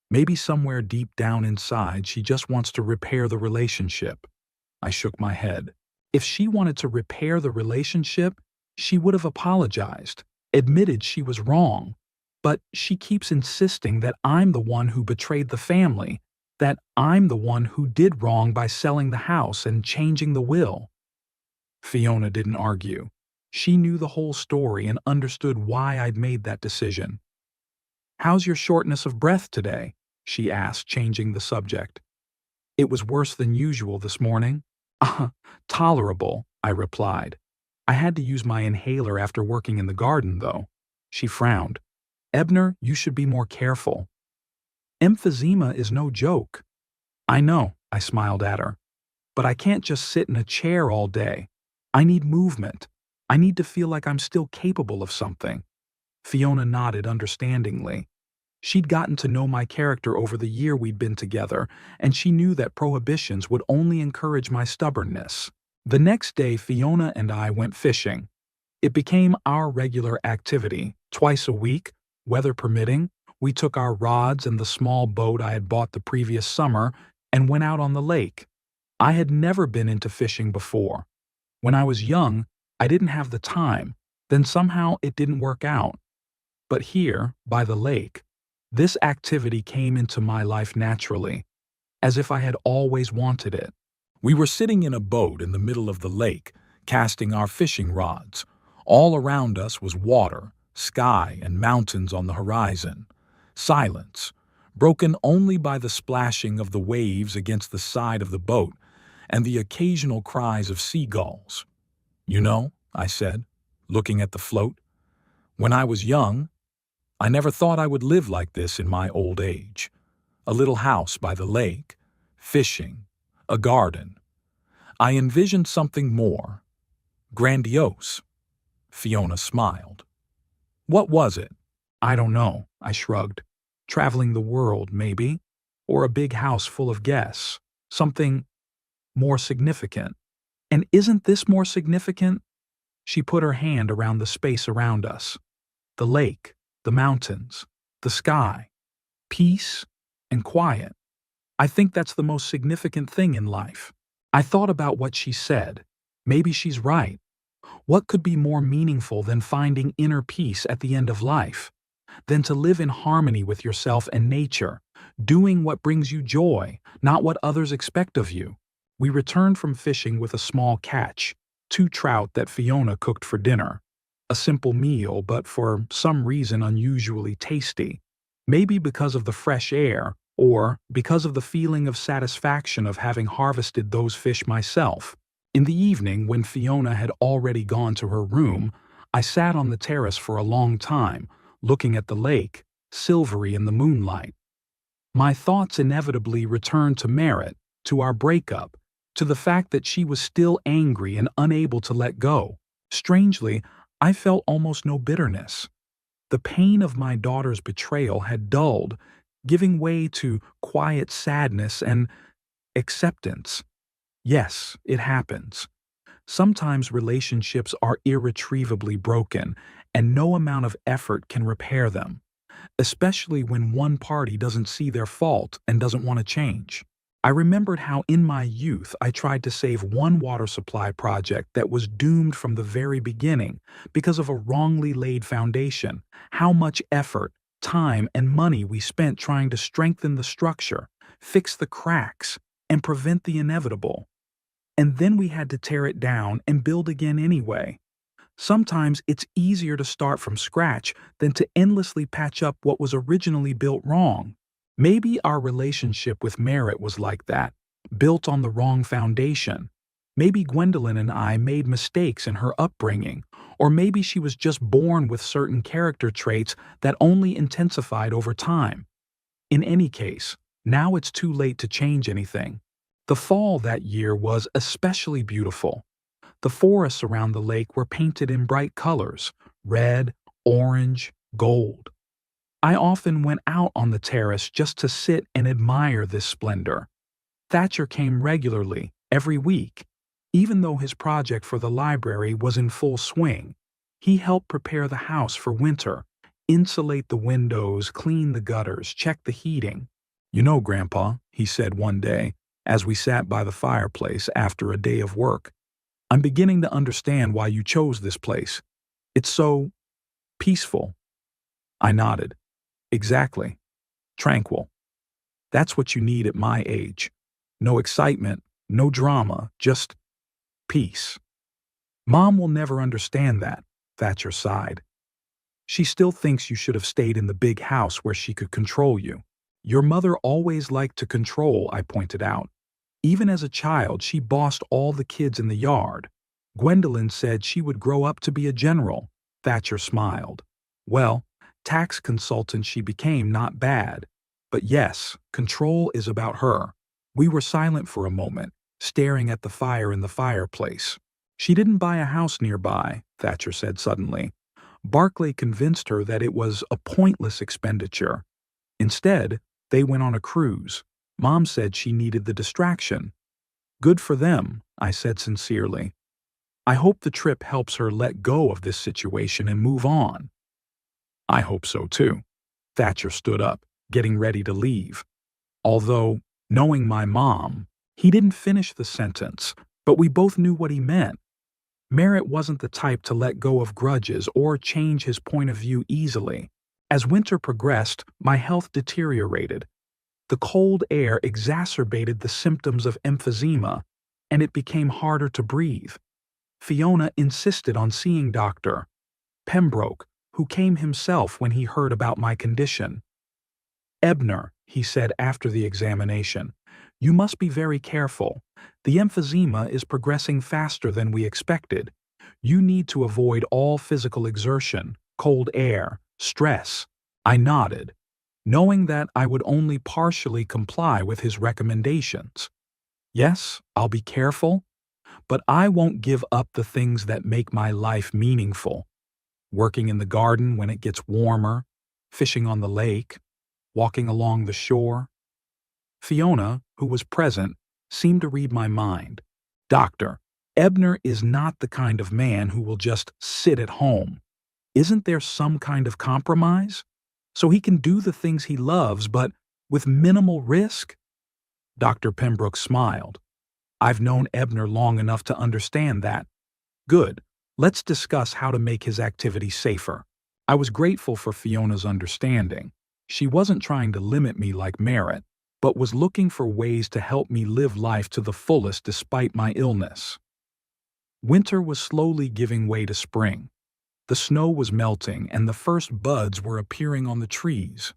Maybe somewhere deep down inside she just wants to repair the relationship. I shook my head. If she wanted to repair the relationship, she would have apologized, admitted she was wrong. But she keeps insisting that I'm the one who betrayed the family, that I'm the one who did wrong by selling the house and changing the will. Fiona didn't argue. She knew the whole story and understood why I'd made that decision. How's your shortness of breath today? She asked, changing the subject. It was worse than usual this morning. Tolerable, I replied. I had to use my inhaler after working in the garden, though. She frowned. Ebner, you should be more careful. Emphysema is no joke. I know, I smiled at her. But I can't just sit in a chair all day. I need movement. I need to feel like I'm still capable of something. Fiona nodded understandingly. She'd gotten to know my character over the year we'd been together, and she knew that prohibitions would only encourage my stubbornness. The next day, Fiona and I went fishing. It became our regular activity. Twice a week, weather permitting, we took our rods and the small boat I had bought the previous summer and went out on the lake. I had never been into fishing before. When I was young, I didn't have the time, then somehow it didn't work out. But here, by the lake, this activity came into my life naturally, as if I had always wanted it. We were sitting in a boat in the middle of the lake, casting our fishing rods. All around us was water, sky, and mountains on the horizon. Silence, broken only by the splashing of the waves against the side of the boat and the occasional cries of seagulls. You know, I said, looking at the float, when I was young, I never thought I would live like this in my old age. A little house by the lake, fishing, a garden. I envisioned something more. Grandiose. Fiona smiled. What was it? I don't know, I shrugged. Traveling the world, maybe. Or a big house full of guests. Something more significant. And isn't this more significant? She put her hand around the space around us. The lake, the mountains, the sky, peace and quiet. I think that's the most significant thing in life. I thought about what she said. Maybe she's right. What could be more meaningful than finding inner peace at the end of life? Than to live in harmony with yourself and nature, doing what brings you joy, not what others expect of you. We returned from fishing with a small catch, 2 trout that Fiona cooked for dinner. A simple meal, but for some reason unusually tasty. Maybe because of the fresh air, or because of the feeling of satisfaction of having harvested those fish myself. In the evening, when Fiona had already gone to her room, I sat on the terrace for a long time, looking at the lake, silvery in the moonlight. My thoughts inevitably returned to Merritt, to our breakup, to the fact that she was still angry and unable to let go. Strangely, I felt almost no bitterness. The pain of my daughter's betrayal had dulled, giving way to quiet sadness and acceptance. Yes, it happens. Sometimes relationships are irretrievably broken, and no amount of effort can repair them, especially when one party doesn't see their fault and doesn't want to change. I remembered how in my youth I tried to save one water supply project that was doomed from the very beginning because of a wrongly laid foundation, how much effort, time, and money we spent trying to strengthen the structure, fix the cracks, and prevent the inevitable. And then we had to tear it down and build again anyway. Sometimes it's easier to start from scratch than to endlessly patch up what was originally built wrong. Maybe our relationship with Merritt was like that, built on the wrong foundation. Maybe Gwendolyn and I made mistakes in her upbringing, or maybe she was just born with certain character traits that only intensified over time. In any case, now it's too late to change anything. The fall that year was especially beautiful. The forests around the lake were painted in bright colors: red, orange, gold. I often went out on the terrace just to sit and admire this splendor. Thatcher came regularly, every week. Even though his project for the library was in full swing, he helped prepare the house for winter, insulate the windows, clean the gutters, check the heating. "You know, Grandpa," he said one day, as we sat by the fireplace after a day of work, "I'm beginning to understand why you chose this place. It's so peaceful." I nodded. "Exactly. Tranquil. That's what you need at my age. No excitement, no drama, just peace." "Mom will never understand that," Thatcher sighed. "She still thinks you should have stayed in the big house where she could control you." "Your mother always liked to control," I pointed out. "Even as a child, she bossed all the kids in the yard. Gwendolyn said she would grow up to be a general." Thatcher smiled. "Well, tax consultant she became, not bad. But yes, control is about her." We were silent for a moment, staring at the fire in the fireplace. "She didn't buy a house nearby," Thatcher said suddenly. "Barclay convinced her that it was a pointless expenditure. Instead, they went on a cruise. Mom said she needed the distraction." "Good for them," I said sincerely. "I hope the trip helps her let go of this situation and move on." "I hope so too." Thatcher stood up, getting ready to leave. Although, knowing my mom, he didn't finish the sentence, but we both knew what he meant. Merritt wasn't the type to let go of grudges or change his point of view easily. As winter progressed, my health deteriorated. The cold air exacerbated the symptoms of emphysema, and it became harder to breathe. Fiona insisted on seeing Dr. Pembroke, who came himself when he heard about my condition. "Ebner," he said after the examination, "you must be very careful. The emphysema is progressing faster than we expected. You need to avoid all physical exertion, cold air, stress." I nodded, knowing that I would only partially comply with his recommendations. "Yes, I'll be careful, but I won't give up the things that make my life meaningful. Working in the garden when it gets warmer, fishing on the lake, walking along the shore." Fiona, who was present, seemed to read my mind. "Doctor, Ebner is not the kind of man who will just sit at home. Isn't there some kind of compromise? So he can do the things he loves, but with minimal risk?" Dr. Pembroke smiled. "I've known Ebner long enough to understand that." "Good. Let's discuss how to make his activity safer." I was grateful for Fiona's understanding. She wasn't trying to limit me like Merritt, but was looking for ways to help me live life to the fullest despite my illness. Winter was slowly giving way to spring. The snow was melting and the first buds were appearing on the trees.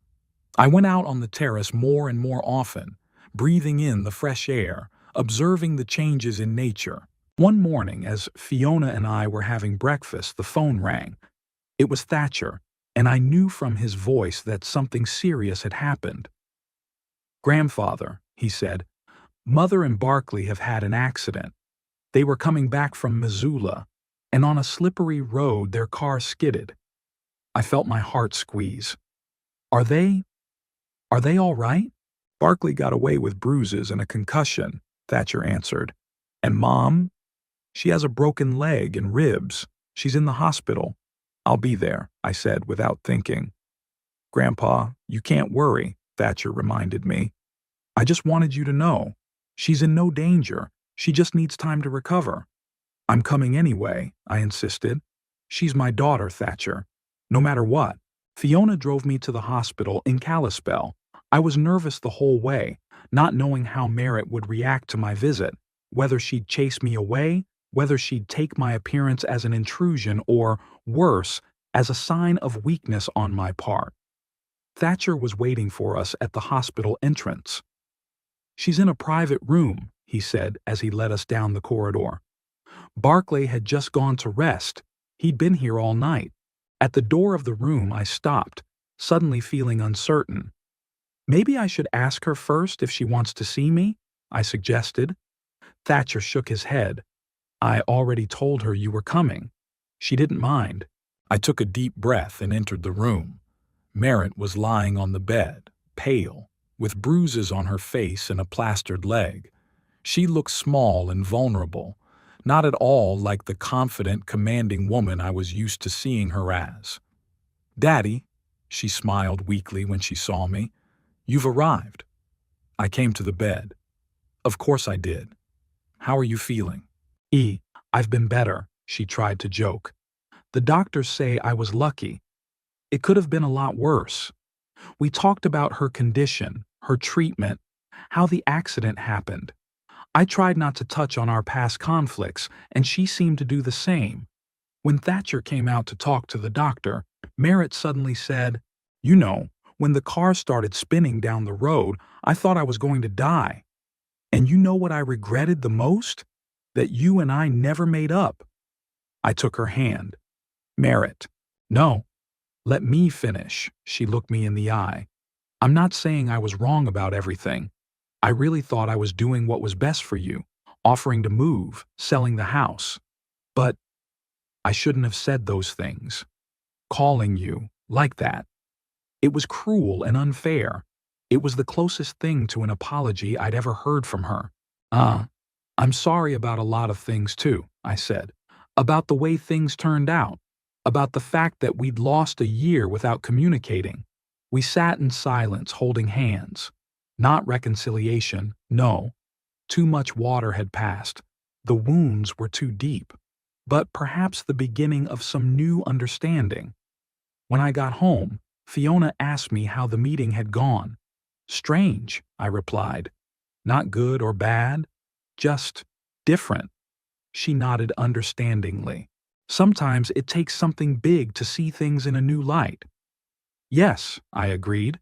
I went out on the terrace more and more often, breathing in the fresh air, observing the changes in nature. One morning, as Fiona and I were having breakfast, the phone rang. It was Thatcher, and I knew from his voice that something serious had happened. "Grandfather," he said, "Mother and Barclay have had an accident. They were coming back from Missoula, and on a slippery road their car skidded." I felt my heart squeeze. Are they all right?" "Barclay got away with bruises and a concussion," Thatcher answered. "And Mom? She has a broken leg and ribs. She's in the hospital." "I'll be there," I said without thinking. "Grandpa, you can't worry," Thatcher reminded me. "I just wanted you to know. She's in no danger. She just needs time to recover." "I'm coming anyway," I insisted. "She's my daughter, Thatcher. No matter what." Fiona drove me to the hospital in Kalispell. I was nervous the whole way, not knowing how Merritt would react to my visit, whether she'd chase me away, whether she'd take my appearance as an intrusion or, worse, as a sign of weakness on my part. Thatcher was waiting for us at the hospital entrance. "She's in a private room," he said as he led us down the corridor. Barclay had just gone to rest. He'd been here all night. At the door of the room I stopped, suddenly feeling uncertain. Maybe I should ask her first if she wants to see me, I suggested. Thatcher shook his head. I already told her you were coming. She didn't mind. I took a deep breath and entered the room. Merritt was lying on the bed, pale, with bruises on her face and a plastered leg. She looked small and vulnerable, not at all like the confident, commanding woman I was used to seeing her as. "Daddy," she smiled weakly when she saw me, "you've arrived." I came to the bed. "Of course I did. How are you feeling?" I've been better," she tried to joke. "The doctors say I was lucky. It could have been a lot worse." We talked about her condition, her treatment, how the accident happened. I tried not to touch on our past conflicts, and she seemed to do the same. When Thatcher came out to talk to the doctor, Merritt suddenly said, "You know, when the car started spinning down the road, I thought I was going to die. And you know what I regretted the most? That you and I never made up." I took her hand. "Merritt, no, let me finish." She looked me in the eye. "I'm not saying I was wrong about everything. I really thought I was doing what was best for you, offering to move, selling the house. But I shouldn't have said those things. Calling you like that. It was cruel and unfair. It was the closest thing to an apology I'd ever heard from her." I'm sorry about a lot of things too," I said. "About the way things turned out. About the fact that we'd lost a year without communicating." We sat in silence, holding hands. Not reconciliation, no. Too much water had passed. The wounds were too deep. But perhaps the beginning of some new understanding. When I got home, Fiona asked me how the meeting had gone. "Strange," I replied. "Not good or bad, just different." She nodded understandingly. "Sometimes it takes something big to see things in a new light." "Yes," I agreed.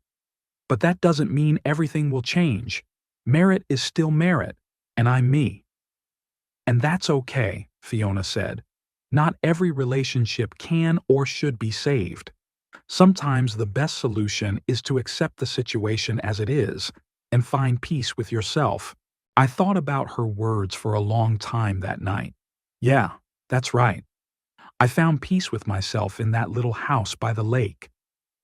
"But that doesn't mean everything will change. Merritt is still Merritt, and I'm me." "And that's okay," Fiona said. "Not every relationship can or should be saved. Sometimes the best solution is to accept the situation as it is and find peace with yourself." I thought about her words for a long time that night. Yeah, that's right. I found peace with myself in that little house by the lake.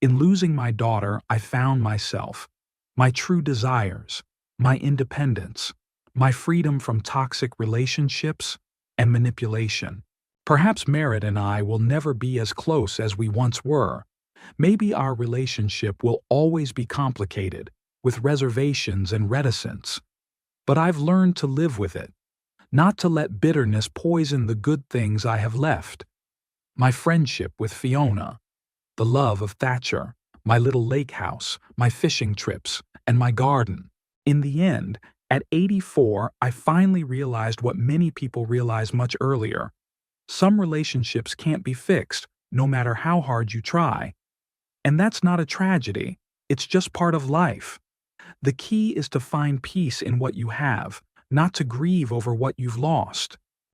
In losing my daughter, I found myself, my true desires, my independence, my freedom from toxic relationships and manipulation. Perhaps Merritt and I will never be as close as we once were. Maybe our relationship will always be complicated, with reservations and reticence. But I've learned to live with it, not to let bitterness poison the good things I have left. My friendship with Fiona, the love of Thatcher, my little lake house, my fishing trips, and my garden. In the end, at 84, I finally realized what many people realize much earlier. Some relationships can't be fixed, no matter how hard you try. And that's not a tragedy, it's just part of life. The key is to find peace in what you have, not to grieve over what you've lost.